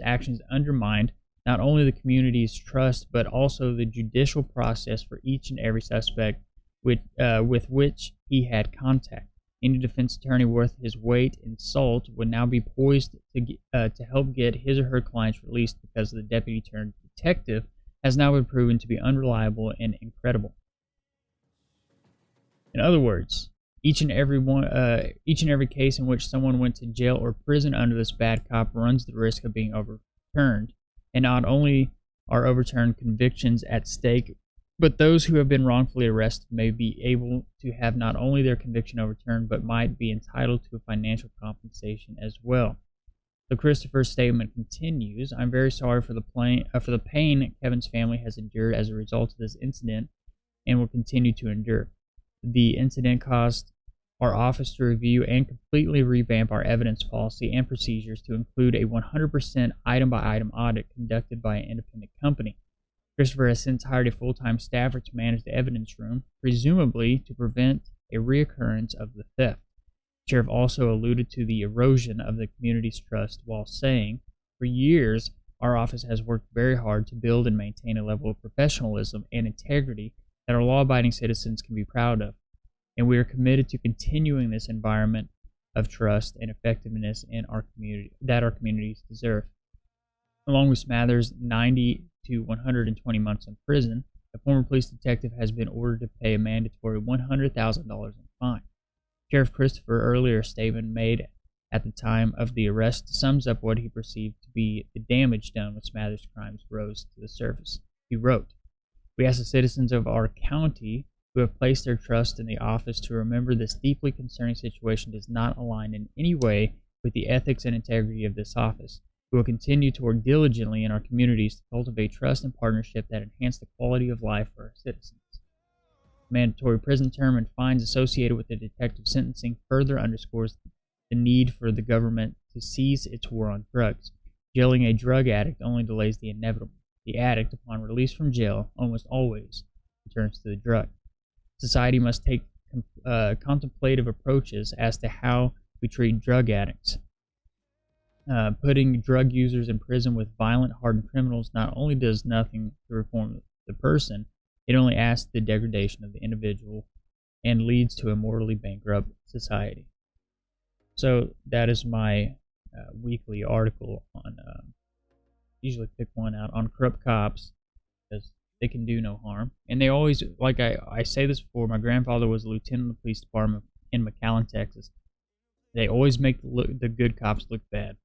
actions undermined not only the community's trust but also the judicial process for each and every suspect with which he had contact. Any defense attorney worth his weight in salt would now be poised to help get his or her clients released because the deputy turned detective has now been proven to be unreliable and incredible. In other words, each and every case in which someone went to jail or prison under this bad cop runs the risk of being overturned. And not only are overturned convictions at stake, but those who have been wrongfully arrested may be able to have not only their conviction overturned, but might be entitled to a financial compensation as well. So Christopher's statement continues, "I'm very sorry for the pain Kevin's family has endured as a result of this incident and will continue to endure. The incident caused our office to review and completely revamp our evidence policy and procedures to include a 100% item-by-item audit conducted by an independent company. Christopher has since hired a full-time staffer to manage the evidence room, presumably to prevent a reoccurrence of the theft." The sheriff also alluded to the erosion of the community's trust while saying, "For years, our office has worked very hard to build and maintain a level of professionalism and integrity that our law-abiding citizens can be proud of, and we are committed to continuing this environment of trust and effectiveness in our community that our communities deserve." Along with Smathers' 90 to 120 months in prison, the former police detective has been ordered to pay a mandatory $100,000 in fine. Sheriff Christopher, earlier statement made at the time of the arrest, sums up what he perceived to be the damage done when Smathers' crimes rose to the surface. He wrote, "We ask the citizens of our county who have placed their trust in the office to remember this deeply concerning situation does not align in any way with the ethics and integrity of this office. We will continue to work diligently in our communities to cultivate trust and partnership that enhance the quality of life for our citizens." The mandatory prison term and fines associated with the detective's sentencing further underscores the need for the government to cease its war on drugs. Jailing a drug addict only delays the inevitable. The addict, upon release from jail, almost always returns to the drug. Society must take contemplative approaches as to how we treat drug addicts. Putting drug users in prison with violent, hardened criminals not only does nothing to reform the person, it only adds to the degradation of the individual and leads to a morally bankrupt society. So that is my weekly article on, usually pick one out, on corrupt cops, because they can do no harm. And they always, like I say this before, my grandfather was a lieutenant in the police department in McAllen, Texas. They always make the good cops look bad.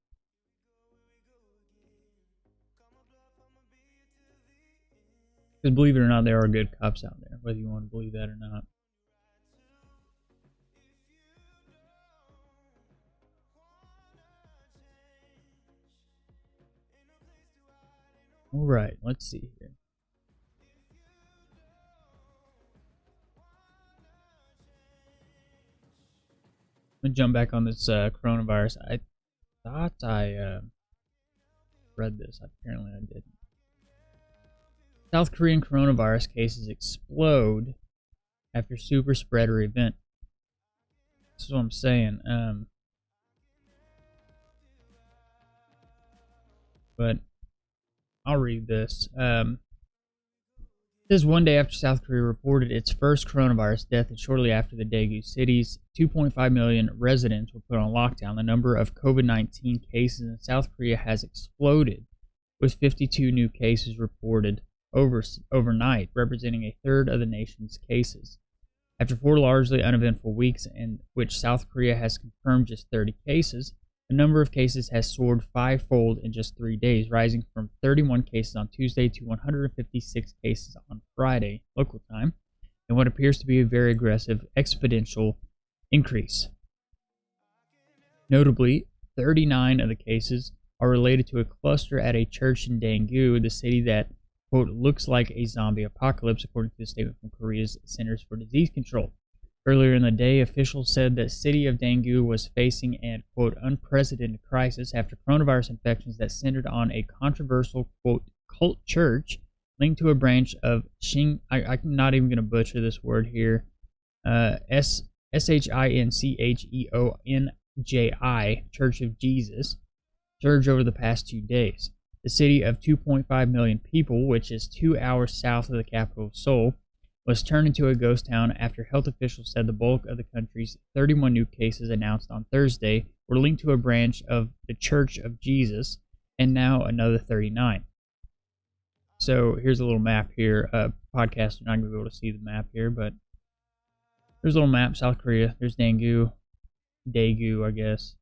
Because believe it or not, there are good cops out there, whether you want to believe that or not. Alright, let's see here. I'm going to jump back on this coronavirus. I thought I read this. Apparently I didn't. South Korean coronavirus cases explode after super spreader event. That's what I'm saying. But I'll read this. This is one day after South Korea reported its first coronavirus death, and shortly after the Daegu city's 2.5 million residents were put on lockdown. The number of COVID-19 cases in South Korea has exploded, with 52 new cases reported overnight, representing a third of the nation's cases. After 4 largely uneventful weeks in which South Korea has confirmed just 30 cases, the number of cases has soared 5-fold in just 3 days, rising from 31 cases on Tuesday to 156 cases on Friday, local time, in what appears to be a very aggressive exponential increase. Notably, 39 of the cases are related to a cluster at a church in Daegu, the city that, quote, looks like a zombie apocalypse, according to a statement from Korea's Centers for Disease Control. Earlier in the day, officials said the city of Daegu was facing an, quote, unprecedented crisis after coronavirus infections that centered on a controversial, quote, cult church linked to a branch of I'm not even going to butcher this word here, Shincheonji, Church of Jesus, surged over the past 2 days. The city of 2.5 million people, which is 2 hours south of the capital of Seoul, was turned into a ghost town after health officials said the bulk of the country's 31 new cases announced on Thursday were linked to a branch of the Church of Jesus, and now another 39. So here's a little map here. Podcast, you're not going to be able to see the map here, but there's a little map. South Korea. There's Daegu, I guess.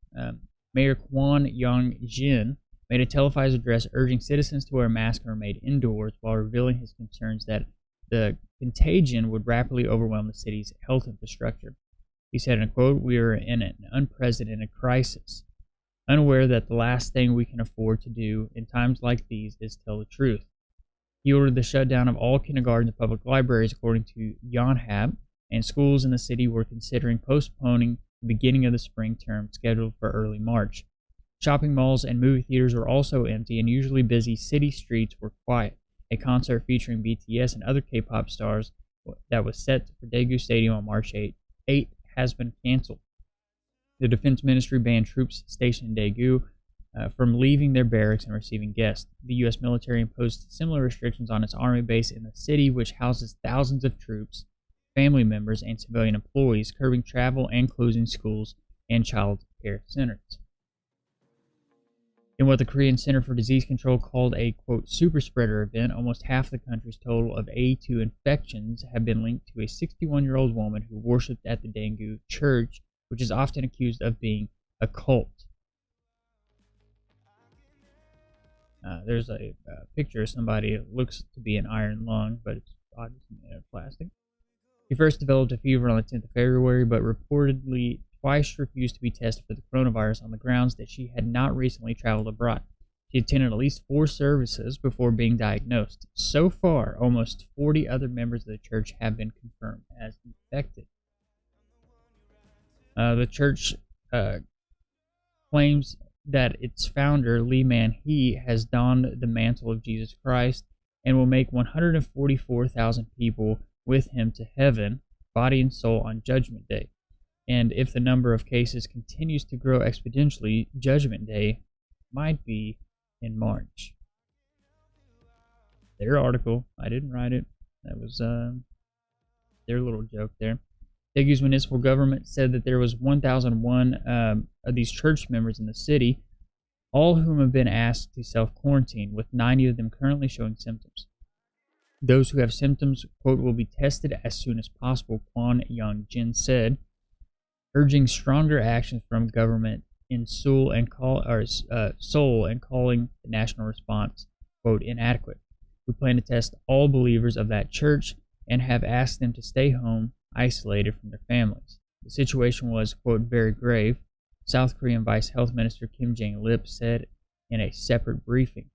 Mayor Kwon Young-jin made a televised address urging citizens to wear masks and remain indoors while revealing his concerns that the contagion would rapidly overwhelm the city's health infrastructure. He said in a quote, "We are in an unprecedented crisis, unaware that the last thing we can afford to do in times like these is tell the truth." He ordered the shutdown of all kindergartens and public libraries, according to Yonhap, and schools in the city were considering postponing the beginning of the spring term scheduled for early March. Shopping malls and movie theaters were also empty, and usually busy city streets were quiet. A concert featuring BTS and other K-pop stars that was set for Daegu Stadium on March 8 has been canceled. The Defense Ministry banned troops stationed in Daegu from leaving their barracks and receiving guests. The U.S. military imposed similar restrictions on its army base in the city, which houses thousands of troops, family members, and civilian employees, curbing travel and closing schools and child care centers. In what the Korean Center for Disease Control called a, quote, super spreader event, almost half the country's total of A2 infections have been linked to a 61-year-old woman who worshipped at the Daegu church, which is often accused of being a cult. There's a picture of somebody. It looks to be an iron lung, but it's obviously made of plastic. She first developed a fever on the 10th of February, but reportedly twice refused to be tested for the coronavirus on the grounds that she had not recently traveled abroad. She attended at least 4 services before being diagnosed. So far, almost 40 other members of the church have been confirmed as infected. The church claims that its founder, Lee Man-hee, has donned the mantle of Jesus Christ and will make 144,000 people with him to heaven, body and soul, on Judgment Day. And if the number of cases continues to grow exponentially, Judgment Day might be in March. Their article, I didn't write it. That was their little joke there. Daegu's municipal government said that there was 1,001 of these church members in the city, all whom have been asked to self-quarantine, with 90 of them currently showing symptoms. Those who have symptoms, quote, will be tested as soon as possible, Kwon Young-jin said, urging stronger action from government in Seoul and calling the national response, quote, inadequate. We plan to test all believers of that church and have asked them to stay home, isolated from their families. The situation was, quote, very grave, South Korean Vice Health Minister Kim Jang-lip said in a separate briefing.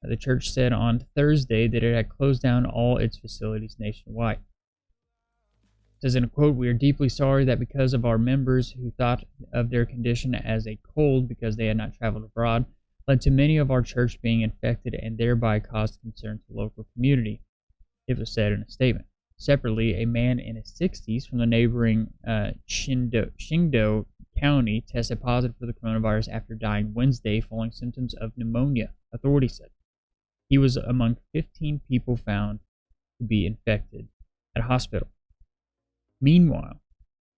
The church said on Thursday that it had closed down all its facilities nationwide. It says in a quote, "We are deeply sorry that because of our members who thought of their condition as a cold because they had not traveled abroad, led to many of our church being infected and thereby caused concern to the local community," it was said in a statement. Separately, a man in his 60s from the neighboring Shingdo County tested positive for the coronavirus after dying Wednesday following symptoms of pneumonia, authorities said. He was among 15 people found to be infected at a hospital. Meanwhile,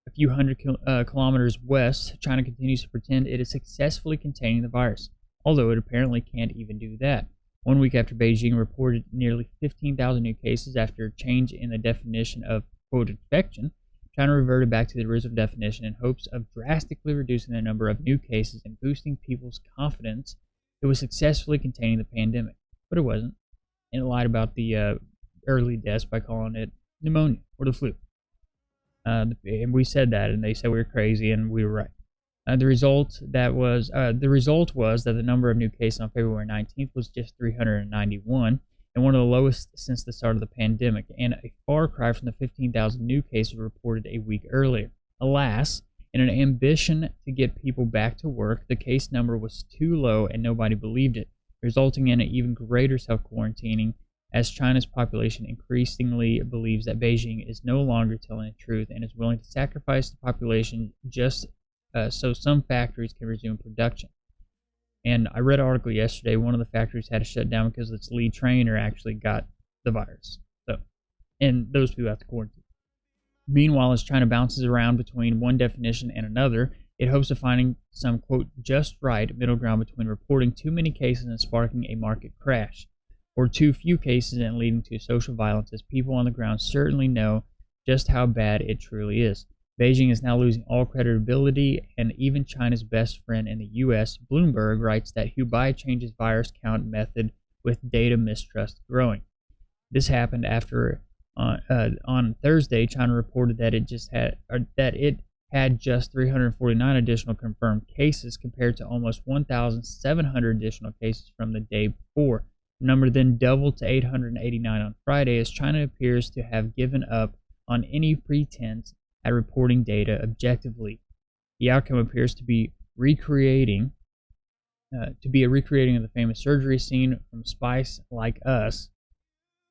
a few hundred kilometers west, China continues to pretend it is successfully containing the virus, although it apparently can't even do that. 1 week after Beijing reported nearly 15,000 new cases after a change in the definition of, quote, infection, China reverted back to the original definition in hopes of drastically reducing the number of new cases and boosting people's confidence it was successfully containing the pandemic. But it wasn't, and it lied about the early deaths by calling it pneumonia or the flu. And we said that, and they said we were crazy, and we were right. The result was that the number of new cases on February 19th was just 391, and one of the lowest since the start of the pandemic, and a far cry from the 15,000 new cases reported a week earlier. Alas, in an ambition to get people back to work, the case number was too low and nobody believed it, resulting in an even greater self-quarantining as China's population increasingly believes that Beijing is no longer telling the truth and is willing to sacrifice the population just so some factories can resume production. And I read an article yesterday, one of the factories had to shut down because its lead trainer actually got the virus. So, and those people have to quarantine. Meanwhile, as China bounces around between one definition and another, it hopes of finding some, quote, just right middle ground between reporting too many cases and sparking a market crash, or too few cases and leading to social violence, as people on the ground certainly know just how bad it truly is. Beijing is now losing all credibility, and even China's best friend in the U.S., Bloomberg, writes that Hubei changes virus count method with data mistrust growing. This happened after on Thursday, China reported that it had just 349 additional confirmed cases compared to almost 1,700 additional cases from the day before. The number then doubled to 889 on Friday, as China appears to have given up on any pretense at reporting data objectively. The outcome appears to be a recreating of the famous surgery scene from Spice Like Us,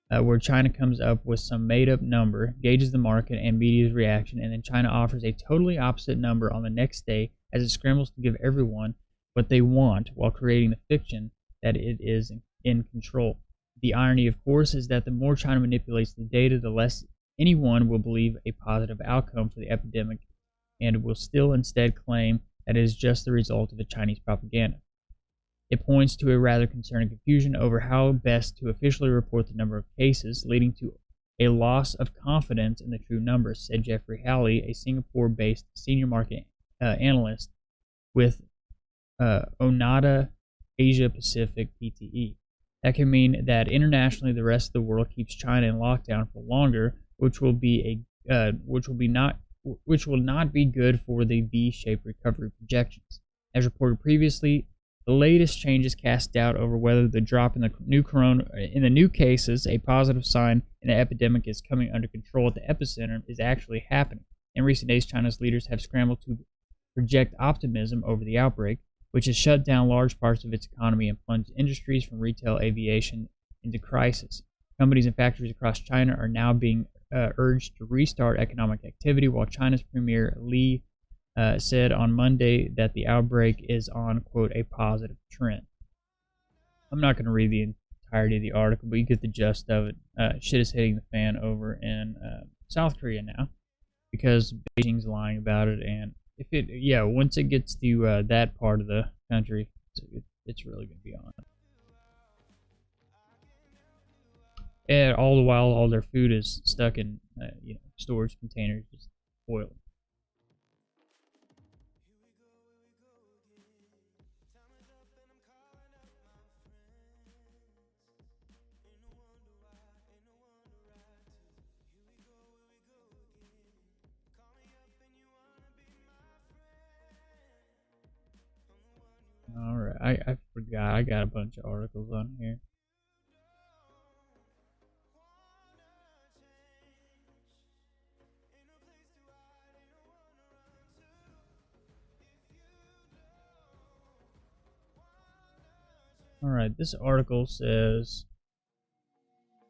where China comes up with some made-up number, gauges the market and media's reaction, and then China offers a totally opposite number on the next day as it scrambles to give everyone what they want while creating the fiction that it is in control. The irony, of course, is that the more China manipulates the data, the less anyone will believe a positive outcome for the epidemic and will still instead claim that it is just the result of a Chinese propaganda. It points to a rather concerning confusion over how best to officially report the number of cases, leading to a loss of confidence in the true numbers, said Jeffrey Halley, a Singapore-based senior market analyst with Onada Asia Pacific PTE. That can mean that internationally the rest of the world keeps China in lockdown for longer, which will not be good for the V-shaped recovery projections. As reported previously, the latest changes cast doubt over whether the drop in the new cases, a positive sign in the epidemic is coming under control at the epicenter, is actually happening. In recent days, China's leaders have scrambled to project optimism over the outbreak, which has shut down large parts of its economy and plunged industries from retail aviation into crisis. Companies and factories across China are now being urged to restart economic activity, while China's Premier Li said on Monday that the outbreak is on, quote, a positive trend. I'm not going to read the entirety of the article, but you get the gist of it. Shit is hitting the fan over in South Korea now because Beijing's lying about it, and once it gets to that part of the country, it's really going to be on. And all the while, all their food is stuck in storage containers, just boiling. Alright, I forgot. I got a bunch of articles on here. Alright, this article says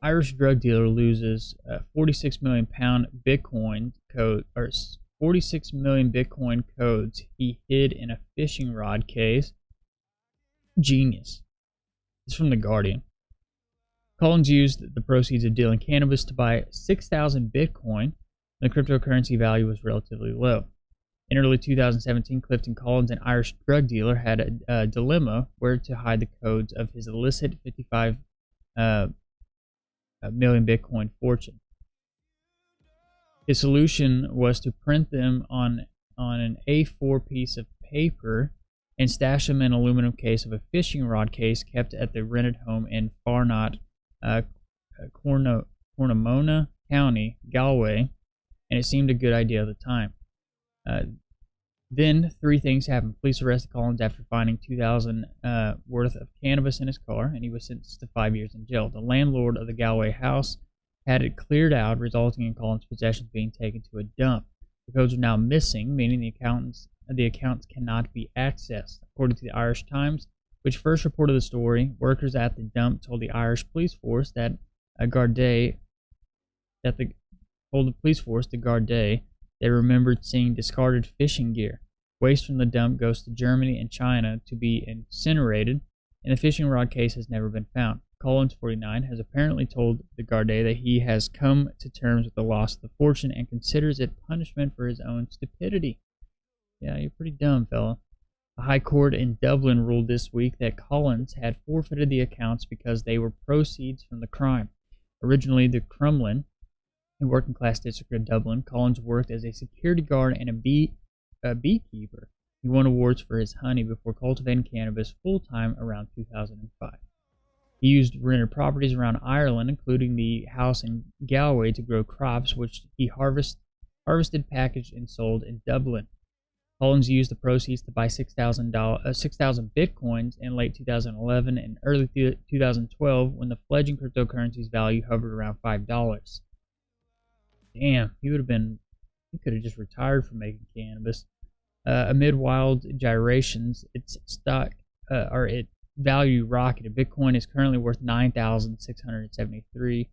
Irish drug dealer loses 46 million pound Bitcoin code, or 46 million Bitcoin codes he hid in a fishing rod case. Genius. It's from The Guardian. Collins used the proceeds of dealing cannabis to buy 6,000 Bitcoin. The cryptocurrency value was relatively low. In early 2017, Clifton Collins, an Irish drug dealer, had a dilemma where to hide the codes of his illicit 55 million Bitcoin fortune. His solution was to print them on an A4 piece of paper and stash them in an aluminum case of a fishing rod case kept at the rented home in Farnot, Cornamona County, Galway, and it seemed a good idea at the time. Then three things happened. Police arrested Collins after finding $2,000 worth of cannabis in his car, and he was sentenced to 5 years in jail. The landlord of the Galway house had it cleared out, resulting in Collins' possessions being taken to a dump. The codes are now missing, meaning the accounts cannot be accessed. According to the Irish Times, which first reported the story, workers at the dump told the Irish police force that they remembered seeing discarded fishing gear. Waste from the dump goes to Germany and China to be incinerated, and the fishing rod case has never been found. Collins, 49, has apparently told the Gardaí that he has come to terms with the loss of the fortune and considers it punishment for his own stupidity. Yeah, you're pretty dumb, fella. A high court in Dublin ruled this week that Collins had forfeited the accounts because they were proceeds from the crime. Originally, the Crumlin, a working-class district of Dublin, Collins worked as a security guard and a beekeeper. He won awards for his honey before cultivating cannabis full-time around 2005. He used rented properties around Ireland, including the house in Galway, to grow crops, which he harvested, packaged, and sold in Dublin. Collins used the proceeds to buy 6,000 bitcoins in late 2011 and early 2012 when the fledgling cryptocurrency's value hovered around $5. Damn, he could have just retired from making cannabis. Amid wild gyrations, its value rocketed. Bitcoin is currently worth 9,673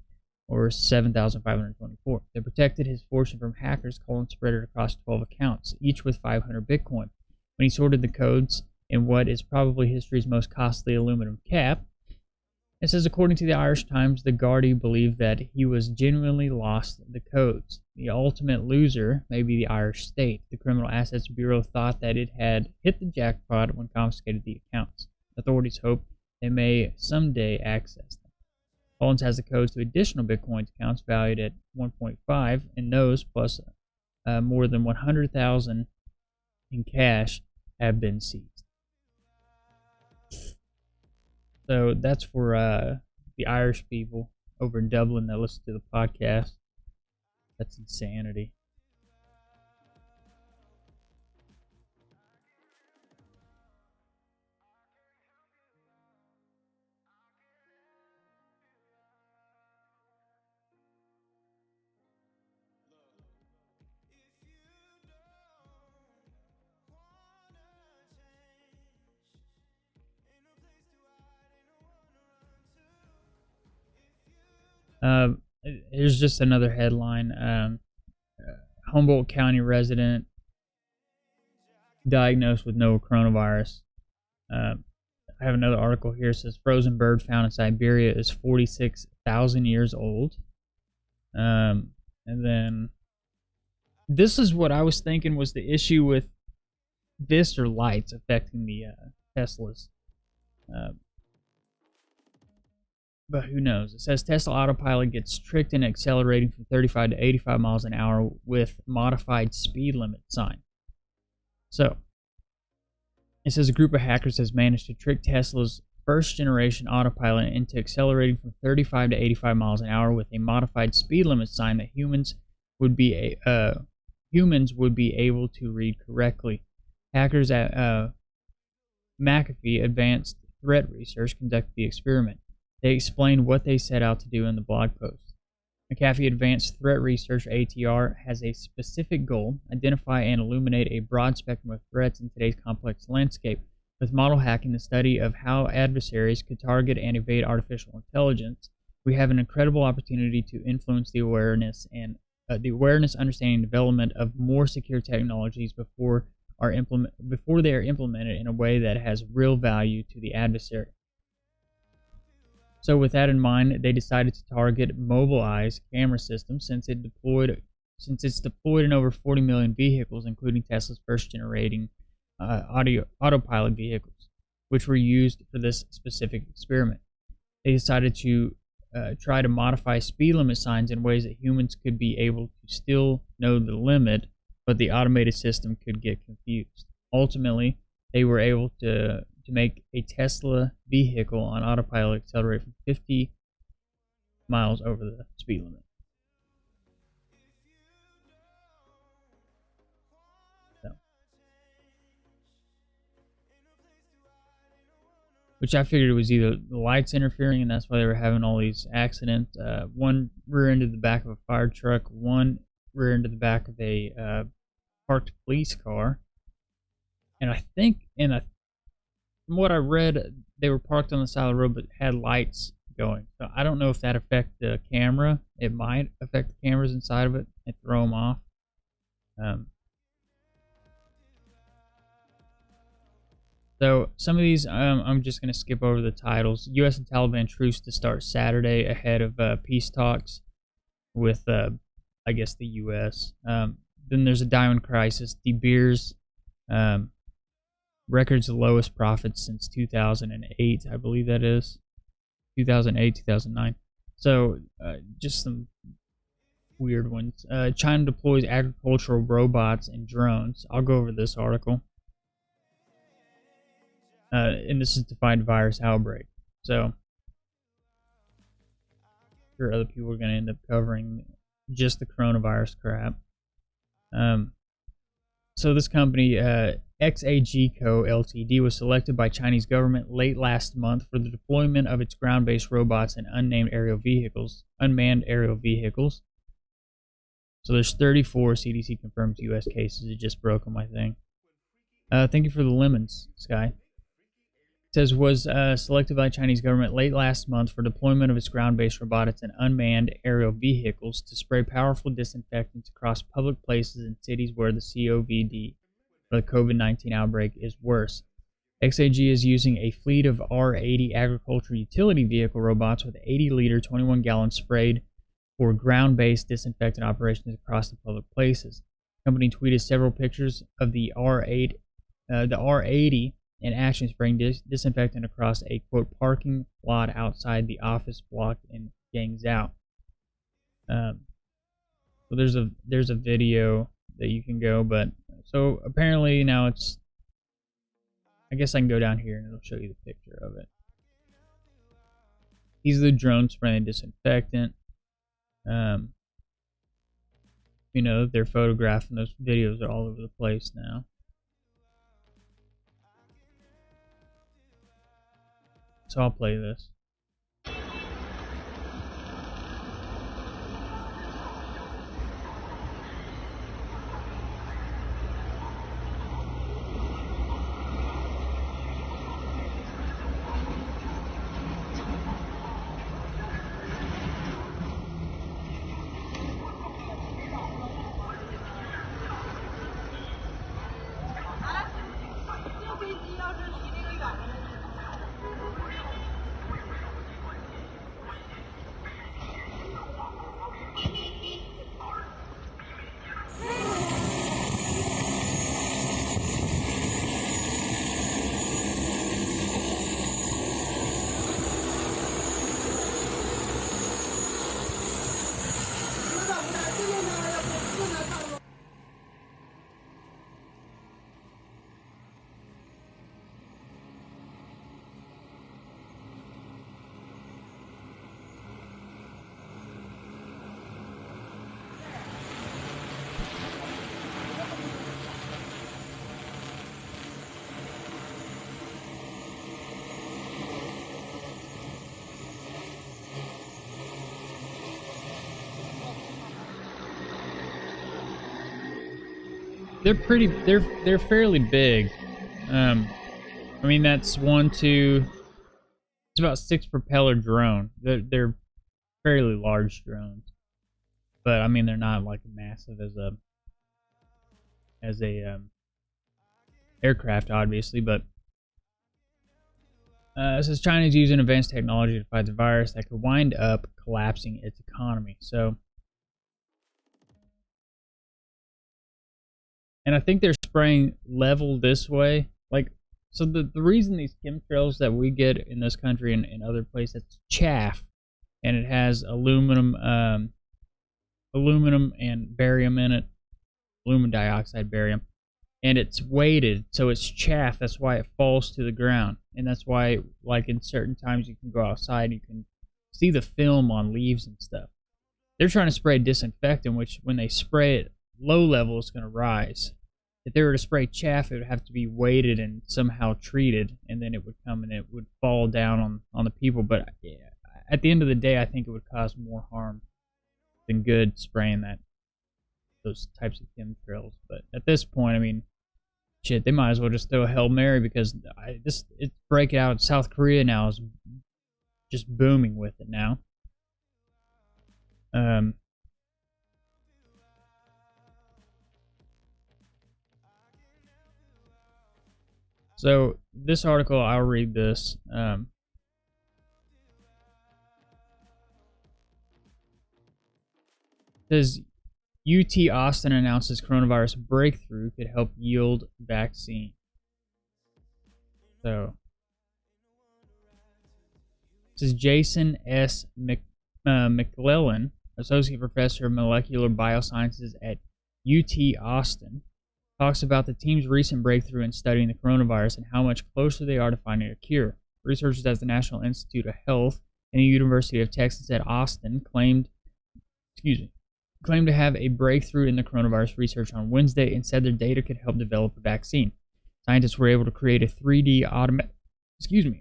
or 7,524. They protected his fortune from hackers. Collins spread it across 12 accounts, each with 500 Bitcoin. When he sorted the codes in what is probably history's most costly aluminum cap, it says, according to the Irish Times, the Gardaí believed that he was genuinely lost the codes. The ultimate loser may be the Irish state. The Criminal Assets Bureau thought that it had hit the jackpot when confiscated the accounts. Authorities hope they may someday access them. Collins has the codes to additional Bitcoin accounts valued at 1.5, and those, plus more than 100,000 in cash, have been seized. So that's for the Irish people over in Dublin that listen to the podcast. That's insanity. Here's just another headline. Humboldt County resident diagnosed with no coronavirus. I have another article here. It says frozen bird found in Siberia is 46,000 years old. And then this is what I was thinking was the issue with this or lights affecting the Teslas. But who knows? It says Tesla Autopilot gets tricked in accelerating from 35 to 85 miles an hour with modified speed limit sign. So, it says a group of hackers has managed to trick Tesla's first generation Autopilot into accelerating from 35 to 85 miles an hour with a modified speed limit sign that humans would be able to read correctly. Hackers at McAfee Advanced Threat Research conducted the experiment. They explained what they set out to do in the blog post. McAfee Advanced Threat Research, ATR, has a specific goal: identify and illuminate a broad spectrum of threats in today's complex landscape. With model hacking, the study of how adversaries could target and evade artificial intelligence, we have an incredible opportunity to influence the awareness, understanding, and development of more secure technologies before they are implemented in a way that has real value to the adversary. So with that in mind, they decided to target Mobileye's camera system since it's deployed in over 40 million vehicles, including Tesla's first-generating autopilot vehicles, which were used for this specific experiment. They decided to try to modify speed limit signs in ways that humans could be able to still know the limit, but the automated system could get confused. Ultimately, they were able to make a Tesla vehicle on autopilot accelerate from 50 miles over the speed limit. So, which I figured it was either the lights interfering, and that's why they were having all these accidents. One rear-ended the back of a fire truck, one rear-ended the back of a parked police car, and I think, from what I read, they were parked on the side of the road but had lights going. So I don't know if that affected the camera. It might affect the cameras inside of it and throw them off. So some of these, I'm just going to skip over the titles. U.S. and Taliban truce to start Saturday ahead of peace talks with, I guess, the U.S. Then there's a diamond crisis. De Beers records the lowest profits since 2008, I believe that is. 2008, 2009. So just some weird ones. China deploys agricultural robots and drones. I'll go over this article. And this is to fight virus outbreak. So, I'm sure other people are going to end up covering just the coronavirus crap. So this company, XAG Co. Ltd., was selected by Chinese government late last month for the deployment of its ground-based robots and unmanned aerial vehicles. So there's 34 CDC confirms U.S. cases. It just broke on my thing. Thank you for the lemons, Sky. It says was selected by the Chinese government late last month for deployment of its ground-based robotics and unmanned aerial vehicles to spray powerful disinfectants across public places in cities where the COVID, or the COVID-19 outbreak, is worse. XAG is using a fleet of R80 agricultural utility vehicle robots with 80-liter, 21-gallon sprayed for ground-based disinfectant operations across the public places. The company tweeted several pictures of the R80 in action, spraying disinfectant across a, quote, parking lot outside the office block in Guangzhou. So there's a video that you can go, but so apparently now it's, I guess I can go down here and it'll show you the picture of it. These are the drones spraying disinfectant. You know, they're photographing, those videos are all over the place now. So I'll play this. They're fairly big. I mean, that's it's about 6 propeller drone. They're fairly large drones, but I mean they're not like massive as a aircraft, obviously. But it says China's using advanced technology to fight the virus that could wind up collapsing its economy. So. And I think they're spraying level this way. Like, so the reason these chemtrails that we get in this country and in other places, it's chaff. And it has aluminum and barium in it. Aluminum dioxide, barium. And it's weighted, so it's chaff. That's why it falls to the ground. And that's why, like, in certain times you can go outside, you can see the film on leaves and stuff. They're trying to spray disinfectant, which when they spray it low level, it's going to rise. if they were to spray chaff, it would have to be weighted and somehow treated, and then it would come and it would fall down on the people. But at the end of the day, I think it would cause more harm than good spraying those types of chemtrails. But at this point, I mean, shit, they might as well just throw a Hail Mary, because it's breaking out. South Korea now is just booming with it now. So this article, I'll read this. Says UT Austin announces coronavirus breakthrough could help yield vaccine. So this is Jason S. McClellan, associate professor of molecular biosciences at UT Austin, talks about the team's recent breakthrough in studying the coronavirus and how much closer they are to finding a cure. Researchers at the National Institute of Health and the University of Texas at Austin claimed to have a breakthrough in the coronavirus research on Wednesday and said their data could help develop a vaccine. Scientists were able to create a 3D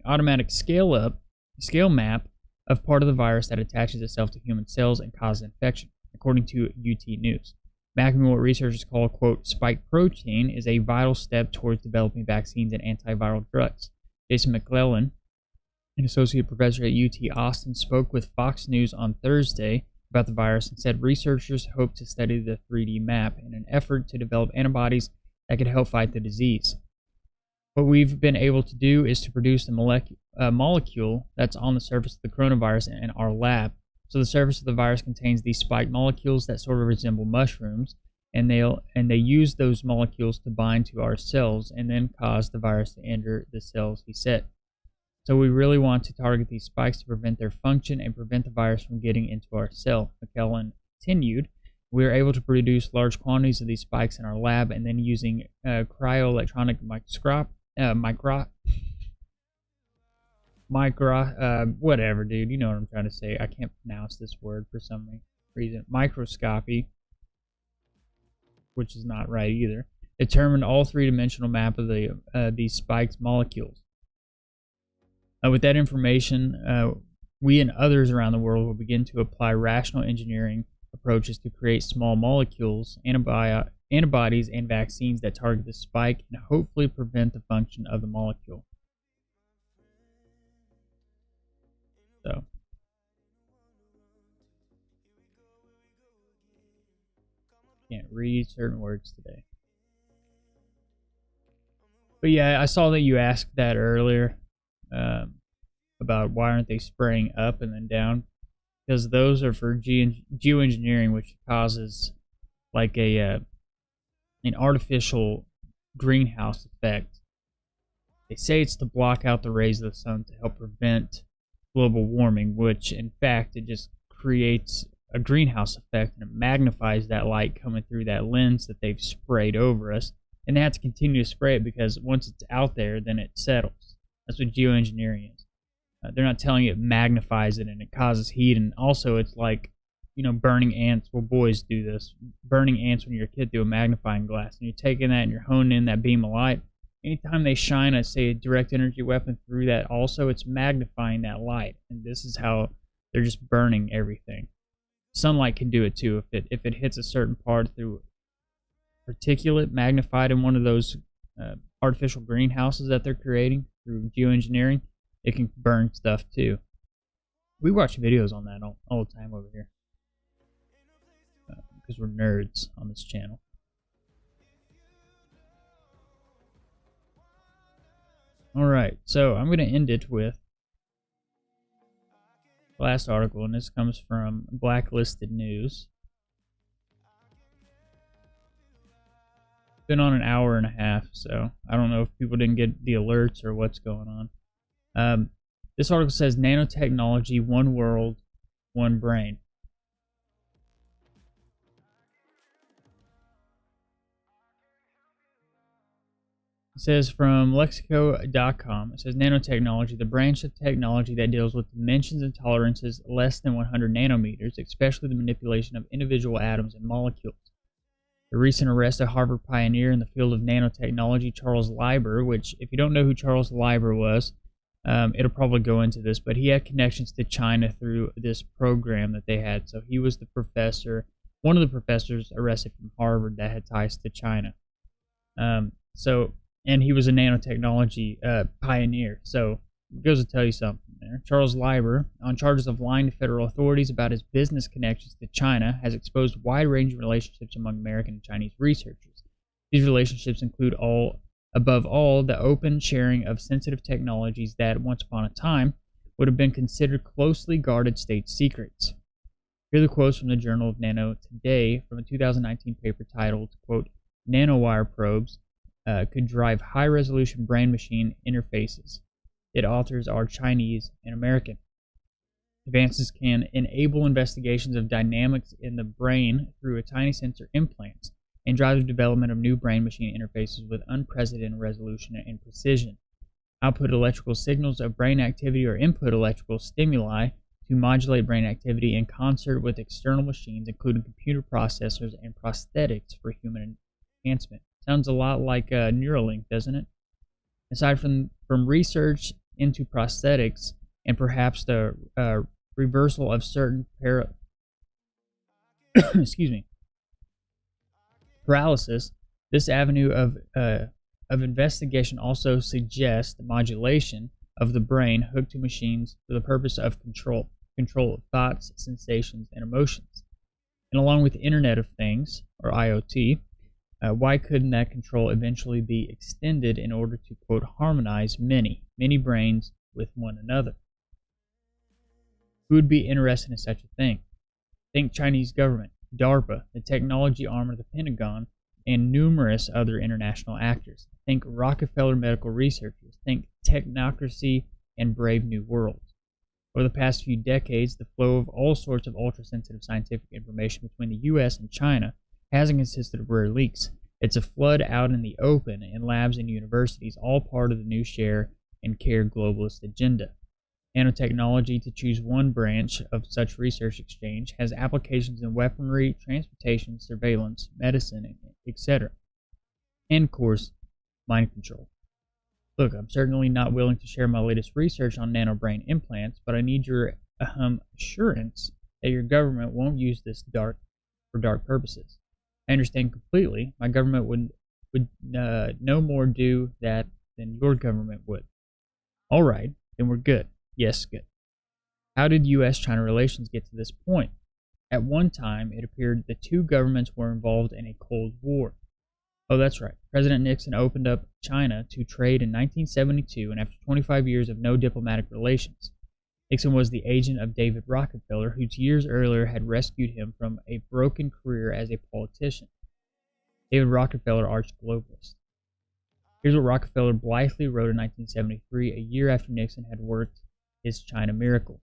automatic scale map of part of the virus that attaches itself to human cells and causes infection, according to UT News. Mapping what researchers call, quote, spike protein is a vital step towards developing vaccines and antiviral drugs. Jason McClellan, an associate professor at UT Austin, spoke with Fox News on Thursday about the virus and said researchers hope to study the 3D map in an effort to develop antibodies that could help fight the disease. What we've been able to do is to produce the molecule that's on the surface of the coronavirus in our lab. So the surface of the virus contains these spike molecules that sort of resemble mushrooms, and they use those molecules to bind to our cells and then cause the virus to enter the cells, he said. So we really want to target these spikes to prevent their function and prevent the virus from getting into our cell, McClellan continued. We are able to produce large quantities of these spikes in our lab, and then using cryo-electronic whatever, dude, you know what I'm trying to say. I can't pronounce this word for some reason. Microscopy, which is not right either, determined all three-dimensional map of these spiked molecules. With that information, we and others around the world will begin to apply rational engineering approaches to create small molecules, antibodies, and vaccines that target the spike and hopefully prevent the function of the molecule. So, can't read certain words today. But yeah, I saw that you asked that earlier about why aren't they spraying up and then down, because those are for geoengineering, which causes like an artificial greenhouse effect. They say it's to block out the rays of the sun to help prevent global warming, which in fact it just creates a greenhouse effect and it magnifies that light coming through that lens that they've sprayed over us, and they have to continue to spray it because once it's out there, then it settles. That's what geoengineering is. They're not telling you it magnifies it and it causes heat, and also it's like, burning ants. Well, boys do this. Burning ants when you're a kid through a magnifying glass, and you're taking that and you're honing in that beam of light. Anytime they shine a direct energy weapon through that, also it's magnifying that light, and this is how they're just burning everything. Sunlight can do it too. If it hits a certain part through particulate magnified in one of those artificial greenhouses that they're creating through geoengineering, it can burn stuff too. We watch videos on that all the time over here because we're nerds on this channel. Alright, so I'm going to end it with the last article, and this comes from Blacklisted News. Been on an hour and a half, so I don't know if people didn't get the alerts or what's going on. This article says nanotechnology, one world, one brain. It says from Lexico.com, it says nanotechnology, the branch of technology that deals with dimensions and tolerances less than 100 nanometers, especially the manipulation of individual atoms and molecules. The recent arrest of Harvard pioneer in the field of nanotechnology, Charles Lieber, which, if you don't know who Charles Lieber was, it'll probably go into this, but he had connections to China through this program that they had. So he was the professor, one of the professors arrested from Harvard that had ties to China. And he was a nanotechnology pioneer. So it goes to tell you something there. Charles Lieber, on charges of lying to federal authorities about his business connections to China, has exposed wide-ranging relationships among American and Chinese researchers. These relationships include above all, the open sharing of sensitive technologies that, once upon a time, would have been considered closely guarded state secrets. Here are the quotes from the Journal of Nano Today from a 2019 paper titled, quote, "Nanowire probes could drive high-resolution brain-machine interfaces. Its authors are Chinese and American. Advances can enable investigations of dynamics in the brain through a tiny sensor implants and drive the development of new brain-machine interfaces with unprecedented resolution and precision. Output electrical signals of brain activity or input electrical stimuli to modulate brain activity in concert with external machines, including computer processors and prosthetics for human enhancement." Sounds a lot like Neuralink, doesn't it? Aside from research into prosthetics and perhaps the reversal of certain paralysis, this avenue of investigation also suggests the modulation of the brain hooked to machines for the purpose of control of thoughts, sensations, and emotions. And along with the Internet of Things, or IoT, why couldn't that control eventually be extended in order to, quote, harmonize many brains with one another? Who would be interested in such a thing? Think Chinese government, DARPA, the technology arm of the Pentagon, and numerous other international actors. Think Rockefeller medical researchers. Think technocracy and Brave New World. Over the past few decades, the flow of all sorts of ultra-sensitive scientific information between the U.S. and China hasn't consisted of rare leaks. It's a flood out in the open in labs and universities, all part of the new share and care globalist agenda. Nanotechnology, to choose one branch of such research exchange, has applications in weaponry, transportation, surveillance, medicine, etc. And, of course, mind control. Look, I'm certainly not willing to share my latest research on nanobrain implants, but I need your assurance that your government won't use this for dark purposes. I understand completely. My government would no more do that than your government would. All right, then we're good. Yes, good. How did U.S.-China relations get to this point? At one time, it appeared the two governments were involved in a Cold War. Oh, that's right. President Nixon opened up China to trade in 1972, and after 25 years of no diplomatic relations. Nixon was the agent of David Rockefeller, who years earlier had rescued him from a broken career as a politician. David Rockefeller, arch-globalist. Here's what Rockefeller blithely wrote in 1973, a year after Nixon had worked his China miracle.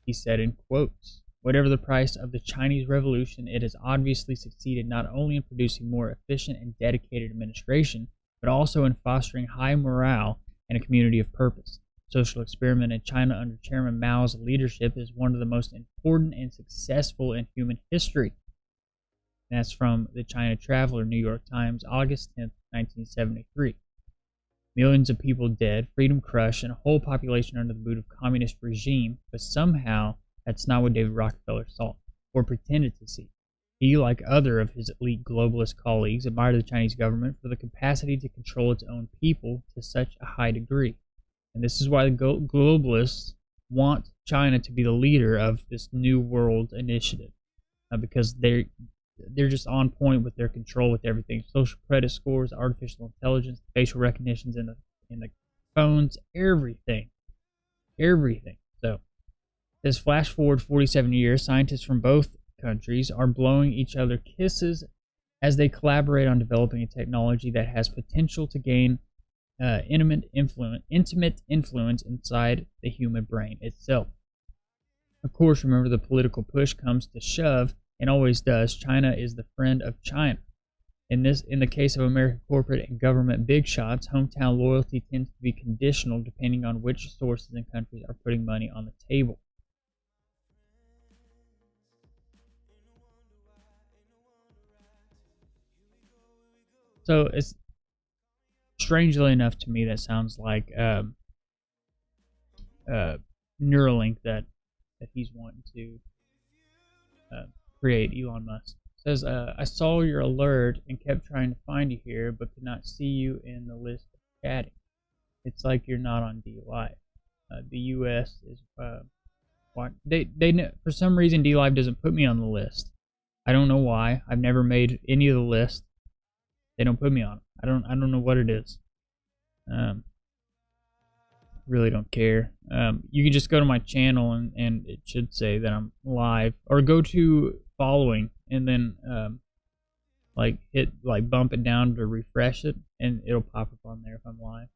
He said in quotes, "Whatever the price of the Chinese Revolution, it has obviously succeeded not only in producing more efficient and dedicated administration, but also in fostering high morale and a community of purpose. Social experiment in China under Chairman Mao's leadership is one of the most important and successful in human history." And that's from the China Traveler, New York Times, August 10th, 1973. Millions of people dead, freedom crushed, and a whole population under the boot of communist regime, but somehow that's not what David Rockefeller saw, or pretended to see. He, like other of his elite globalist colleagues, admired the Chinese government for the capacity to control its own people to such a high degree. And this is why the globalists want China to be the leader of this New World initiative, because they're just on point with their control with everything. Social credit scores, artificial intelligence, facial recognitions in the phones, everything. So, this flash forward 47 years, scientists from both countries are blowing each other kisses as they collaborate on developing a technology that has potential to gain intimate influence inside the human brain itself. Of course, remember, the political push comes to shove, and always does. China is the friend of China. In the case of American corporate and government big shots, hometown loyalty tends to be conditional depending on which sources and countries are putting money on the table. So it's strangely enough to me that sounds like Neuralink that he's wanting to create. Elon Musk says, "I saw your alert and kept trying to find you here, but could not see you in the list of chatting. It's like you're not on DLive. The U.S. is they for some reason DLive doesn't put me on the list. I don't know why. I've never made any of the list. They don't put me on. I don't know what it is. Really don't care. You can just go to my channel and it should say that I'm live, or go to following and then like hit bump it down to refresh it, and it'll pop up on there if I'm live.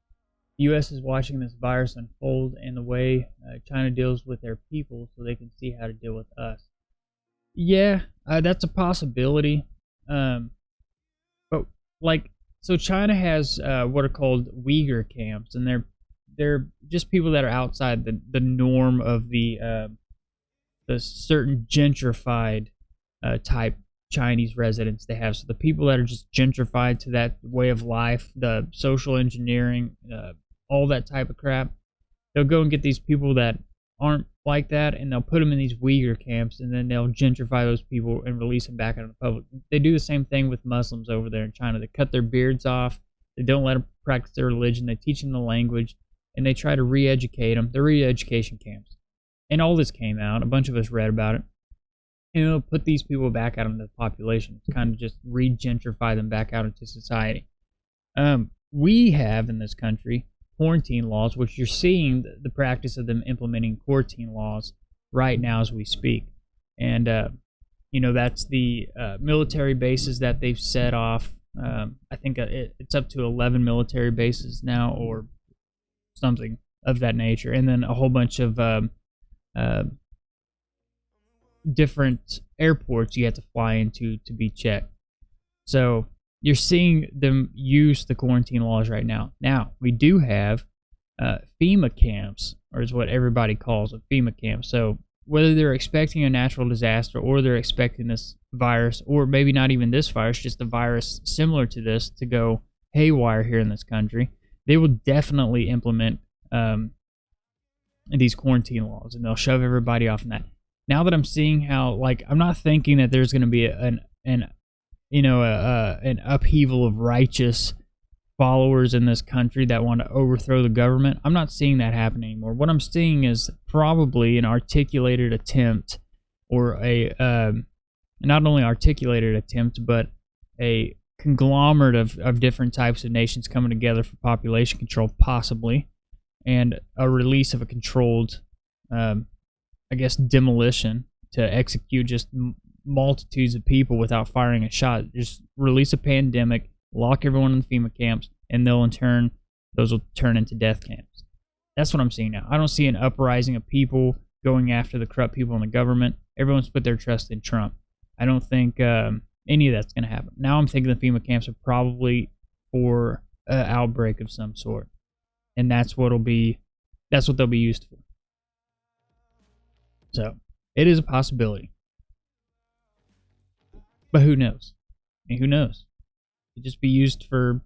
The U.S. is watching this virus unfold and the way China deals with their people, so they can see how to deal with us. Yeah, that's a possibility. But so China has what are called Uyghur camps, and they're just people that are outside the norm of the certain gentrified type Chinese residents they have. So the people that are just gentrified to that way of life, the social engineering, all that type of crap, they'll go and get these people that aren't like that, and they'll put them in these Uyghur camps, and then they'll gentrify those people and release them back out in the public. They do the same thing with Muslims over there in China. They cut their beards off. They don't let them practice their religion. They teach them the language, and they try to re-educate them. They're re-education camps. And all this came out. A bunch of us read about it. And it'll put these people back out into the population. It's kind of just re-gentrify them back out into society. We have in this country quarantine laws, which you're seeing the practice of them implementing quarantine laws right now as we speak. And, that's the military bases that they've set off. I think it's up to 11 military bases now, or something of that nature. And then a whole bunch of different airports you have to fly into to be checked. So you're seeing them use the quarantine laws right now. Now, we do have FEMA camps, or is what everybody calls a FEMA camp. So whether they're expecting a natural disaster, or they're expecting this virus, or maybe not even this virus, just a virus similar to this to go haywire here in this country, they will definitely implement these quarantine laws, and they'll shove everybody off in that. Now that I'm seeing how, I'm not thinking that there's going to be an upheaval of righteous followers in this country that want to overthrow the government. I'm not seeing that happen anymore. What I'm seeing is probably an articulated attempt, or not only articulated attempt, but a conglomerate of different types of nations coming together for population control, possibly, and a release of a controlled, demolition to execute just multitudes of people without firing a shot. Just release a pandemic, lock everyone in the FEMA camps, and those will turn into death camps. That's what I'm seeing now. I don't see an uprising of people going after the corrupt people in the government. Everyone's put their trust in Trump. I don't think any of that's going to happen. Now I'm thinking the FEMA camps are probably for an outbreak of some sort, and that's what they'll be used for. So it is a possibility. But who knows? Who knows? It could just be used for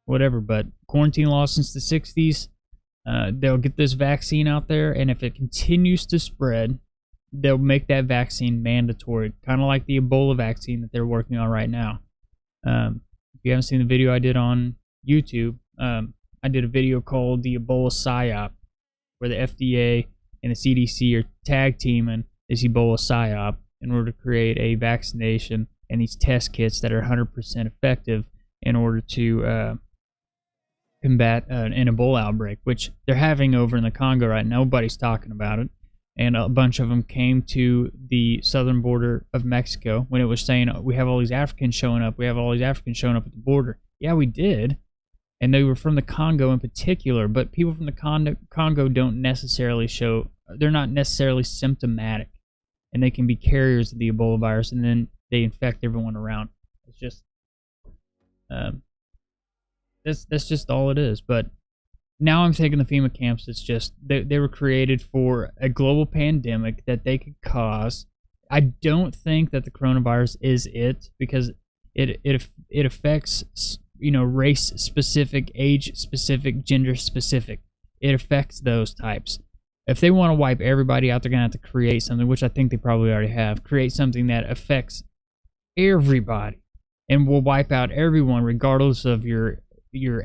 whatever. But quarantine laws since the 60s, they'll get this vaccine out there, and if it continues to spread, they'll make that vaccine mandatory, kind of like the Ebola vaccine that they're working on right now. If you haven't seen the video I did on YouTube, I did a video called the Ebola PSYOP, where the FDA and the CDC are tag teaming this Ebola PSYOP in order to create a vaccination and these test kits that are 100% effective in order to combat an Ebola outbreak, which they're having over in the Congo right now. Nobody's talking about it. And a bunch of them came to the southern border of Mexico when it was saying, we have all these Africans showing up. We have all these Africans showing up at the border. Yeah, we did. And they were from the Congo in particular, but people from the Congo don't necessarily they're not necessarily symptomatic, and they can be carriers of the Ebola virus, and then they infect everyone around. It's just, that's just all it is. But now I'm thinking the FEMA camps, it's just, they were created for a global pandemic that they could cause. I don't think that the coronavirus is it, because It affects, race specific, age specific, gender specific. It affects those types. If they want to wipe everybody out, they're gonna have to create something, which I think they probably already have. Create something that affects everybody and will wipe out everyone, regardless of your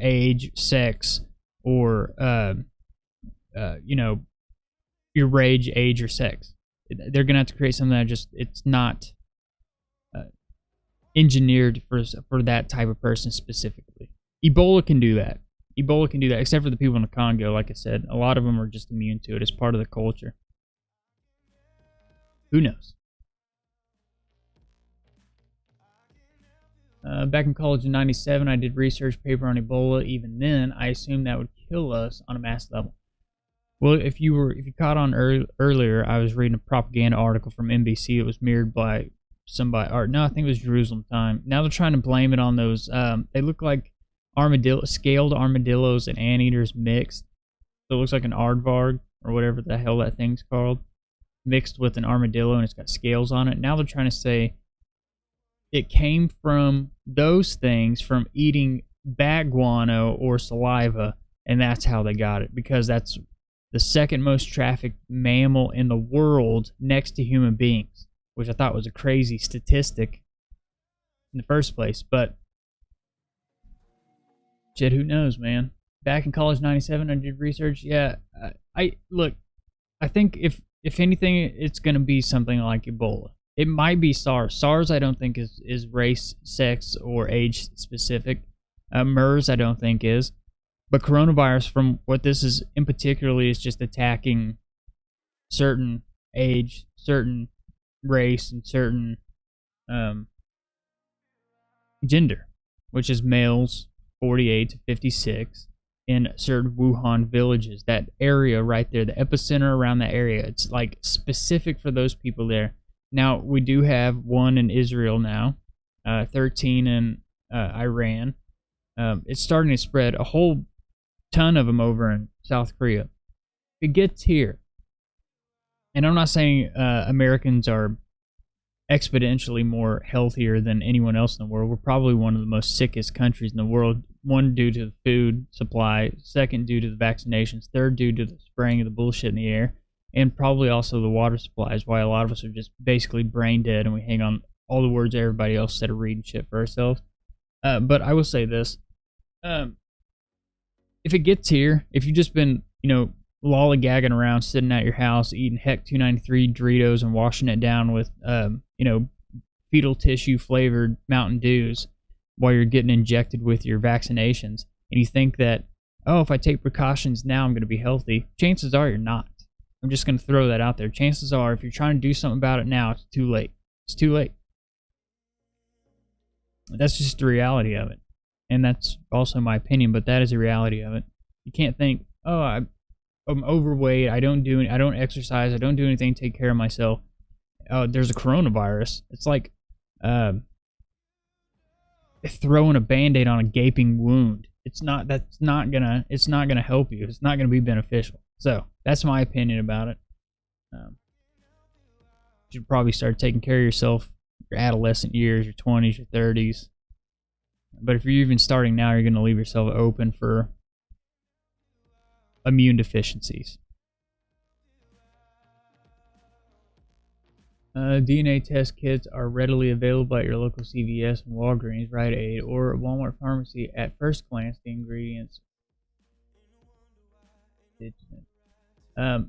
age, sex, or your rage, age, or sex. They're gonna have to create something that it's not engineered for that type of person specifically. Ebola can do that. Except for the people in the Congo. Like I said, a lot of them are just immune to it. It's part of the culture. Who knows? Back in college in '97, I did research paper on Ebola. Even then, I assumed that would kill us on a mass level. Well, if you caught on earlier, I was reading a propaganda article from NBC. It was mirrored by somebody, or no, I think it was Jerusalem Time. Now they're trying to blame it on those. They look like scaled armadillos and anteaters mixed. So it looks like an aardvark or whatever the hell that thing's called, mixed with an armadillo, and it's got scales on it. Now they're trying to say it came from those things from eating bat guano or saliva, and that's how they got it, because that's the second most trafficked mammal in the world next to human beings, which I thought was a crazy statistic in the first place. But shit, who knows, man? Back in college '97, I did research. Yeah, I think if anything, it's gonna be something like Ebola. It might be SARS. SARS, I don't think is race, sex, or age specific. MERS, I don't think is. But coronavirus, from what this is in particularly, is just attacking certain age, certain race, and certain gender, which is males 48 to 56 in certain Wuhan villages. That area right there, the epicenter around that area, it's like specific for those people there. Now, we do have one in Israel now, 13 in Iran. It's starting to spread, a whole ton of them over in South Korea. If it gets here, and I'm not saying Americans are exponentially more healthier than anyone else in the world. We're probably one of the most sickest countries in the world. One, due to the food supply. Second, due to the vaccinations. Third, due to the spraying of the bullshit in the air. And probably also the water supply is why a lot of us are just basically brain dead and we hang on all the words of everybody else instead of reading shit for ourselves. But I will say this. If it gets here, if you've just been, lollygagging around, sitting at your house, eating Heck 293 Doritos and washing it down with, fetal tissue flavored Mountain Dews while you're getting injected with your vaccinations, and you think that, oh, if I take precautions now, I'm going to be healthy, chances are you're not. I'm just going to throw that out there. Chances are, if you're trying to do something about it now, it's too late. It's too late. That's just the reality of it. And that's also my opinion, but that is the reality of it. You can't think, oh, I'm overweight, I don't exercise, I don't do anything to take care of myself. Oh, there's a coronavirus. It's like throwing a Band-Aid on a gaping wound. It's not gonna help you. It's not gonna be beneficial. So that's my opinion about it. You should probably start taking care of yourself, your adolescent years, your 20s, your 30s. But if you're even starting now, you're going to leave yourself open for immune deficiencies. DNA test kits are readily available at your local CVS and Walgreens, Rite Aid, or Walmart pharmacy. At first glance, the ingredients.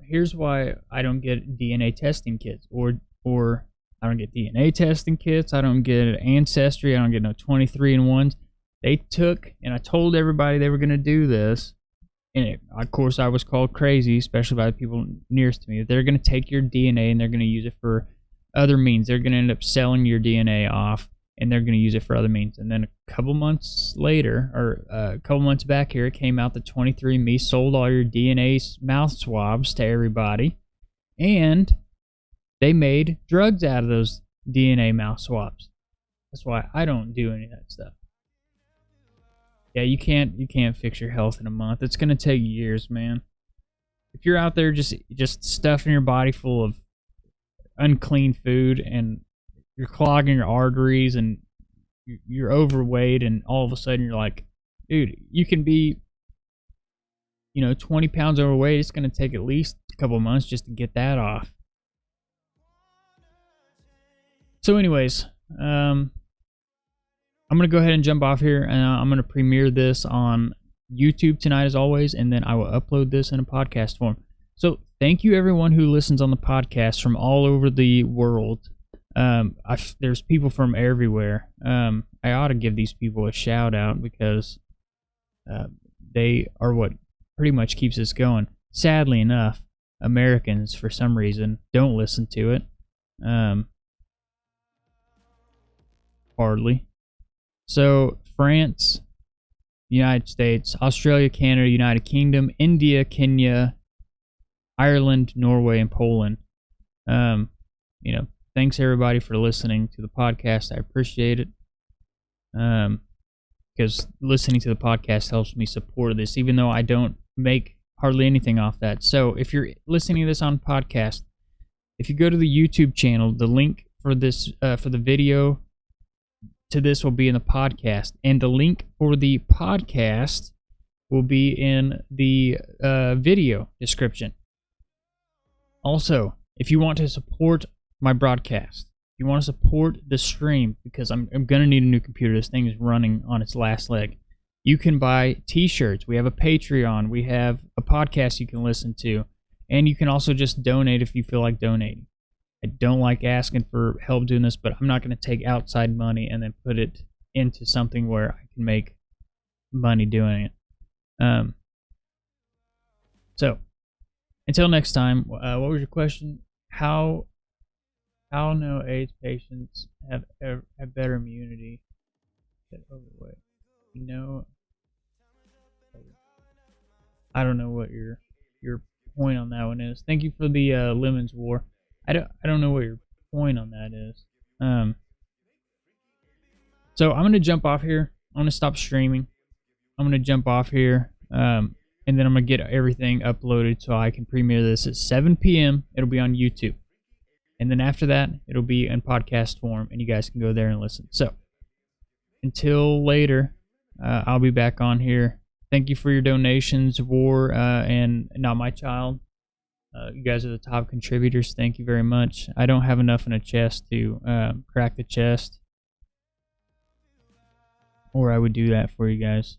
Here's why I don't get DNA testing kits, or I don't get DNA testing kits. I don't get Ancestry. I don't get no 23andMes. They took, and I told everybody they were going to do this, and of course I was called crazy, especially by the people nearest to me. They're going to take your DNA and they're going to use it for other means. They're going to end up selling your DNA off, and they're going to use it for other means. And then a couple months later, or a couple months back here, it came out that 23andMe sold all your DNA mouth swabs to everybody, and they made drugs out of those DNA mouth swabs. That's why I don't do any of that stuff. Yeah, you can't fix your health in a month. It's gonna take years, man. If you're out there just stuffing your body full of unclean food and you're clogging your arteries and you're overweight, and all of a sudden you're like, dude, you can be, 20 pounds overweight. It's going to take at least a couple months just to get that off. So anyways, I'm going to go ahead and jump off here, and I'm going to premiere this on YouTube tonight as always, and then I will upload this in a podcast form. So thank you everyone who listens on the podcast from all over the world. There's people from everywhere. I ought to give these people a shout out because they are what pretty much keeps us going. Sadly enough, Americans, for some reason, don't listen to it. Hardly. So, France, United States, Australia, Canada, United Kingdom, India, Kenya, Ireland, Norway, and Poland. Thanks everybody for listening to the podcast. I appreciate it. Because listening to the podcast helps me support this, even though I don't make hardly anything off that. So if you're listening to this on podcast, if you go to the YouTube channel, the link for this for the video to this will be in the podcast, and the link for the podcast will be in the video description. Also, if you want to support my broadcast, if you want to support the stream, because I'm going to need a new computer. This thing is running on its last leg. You can buy t-shirts. We have a Patreon. We have a podcast you can listen to. And you can also just donate if you feel like donating. I don't like asking for help doing this, but I'm not going to take outside money and then put it into something where I can make money doing it. So, until next time, what was your question? How no AIDS patients have better immunity than overweight? I don't know what your point on that one is. Thank you for the Lemons War. I don't know what your point on that is. So I'm gonna jump off here. I'm gonna stop streaming. I'm gonna jump off here, and then I'm gonna get everything uploaded so I can premiere this at 7 p.m. It'll be on YouTube. And then after that, it'll be in podcast form, and you guys can go there and listen. So, until later, I'll be back on here. Thank you for your donations, War and Not My Child. You guys are the top contributors. Thank you very much. I don't have enough in a chest to crack the chest, or I would do that for you guys.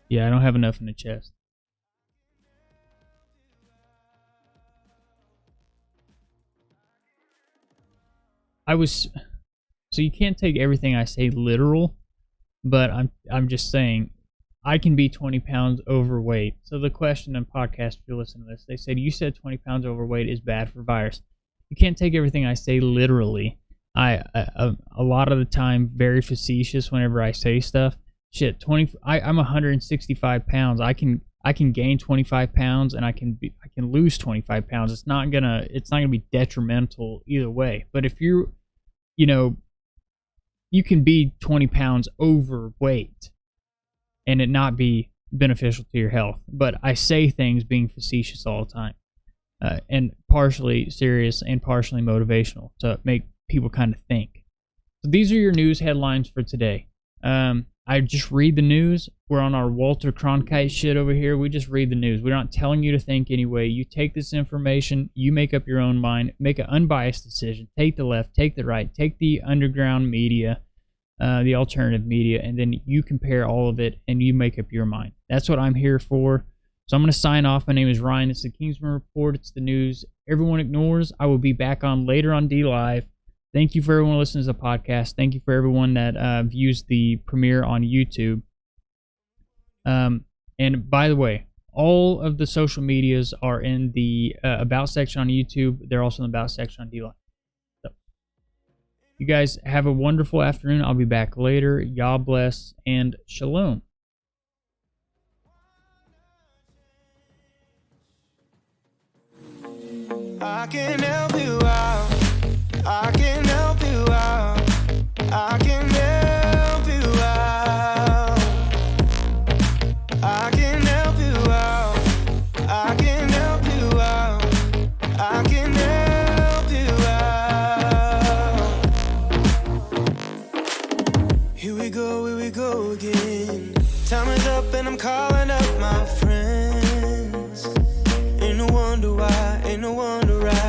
Yeah, I don't have enough in the chest. So you can't take everything I say literal, but I'm just saying I can be 20 pounds overweight. So the question on podcast, if you listen to this, they said, you said 20 pounds overweight is bad for virus. You can't take everything I say literally. A lot of the time, very facetious whenever I say stuff. Shit, I'm 165 pounds. I can gain 25 pounds and I can lose 25 pounds. It's not gonna be detrimental either way. But if you can be 20 pounds overweight and it not be beneficial to your health. But I say things being facetious all the time, and partially serious and partially motivational to make people kind of think. So these are your news headlines for today. I just read the news. We're on our Walter Cronkite shit over here. We just read the news. We're not telling you to think anyway. You take this information, you make up your own mind, make an unbiased decision. Take the left, take the right, take the underground media, the alternative media, and then you compare all of it and you make up your mind. That's what I'm here for. So I'm going to sign off. My name is Ryan. It's the Kingsman Report. It's the news everyone ignores. I will be back on later on D Live. Thank you for everyone who listens to the podcast. Thank you for everyone that views the premiere on YouTube. And by the way, all of the social medias are in the About section on YouTube. They're also in the About section on D-Live. So, you guys have a wonderful afternoon. I'll be back later. Yah bless and shalom. I can help you out. I can help you out. I can help you out. I can help you out. I can help you out. I can help you out. here we go again. Time is up and I'm calling up my friends. Ain't no wonder why, ain't no wonder why.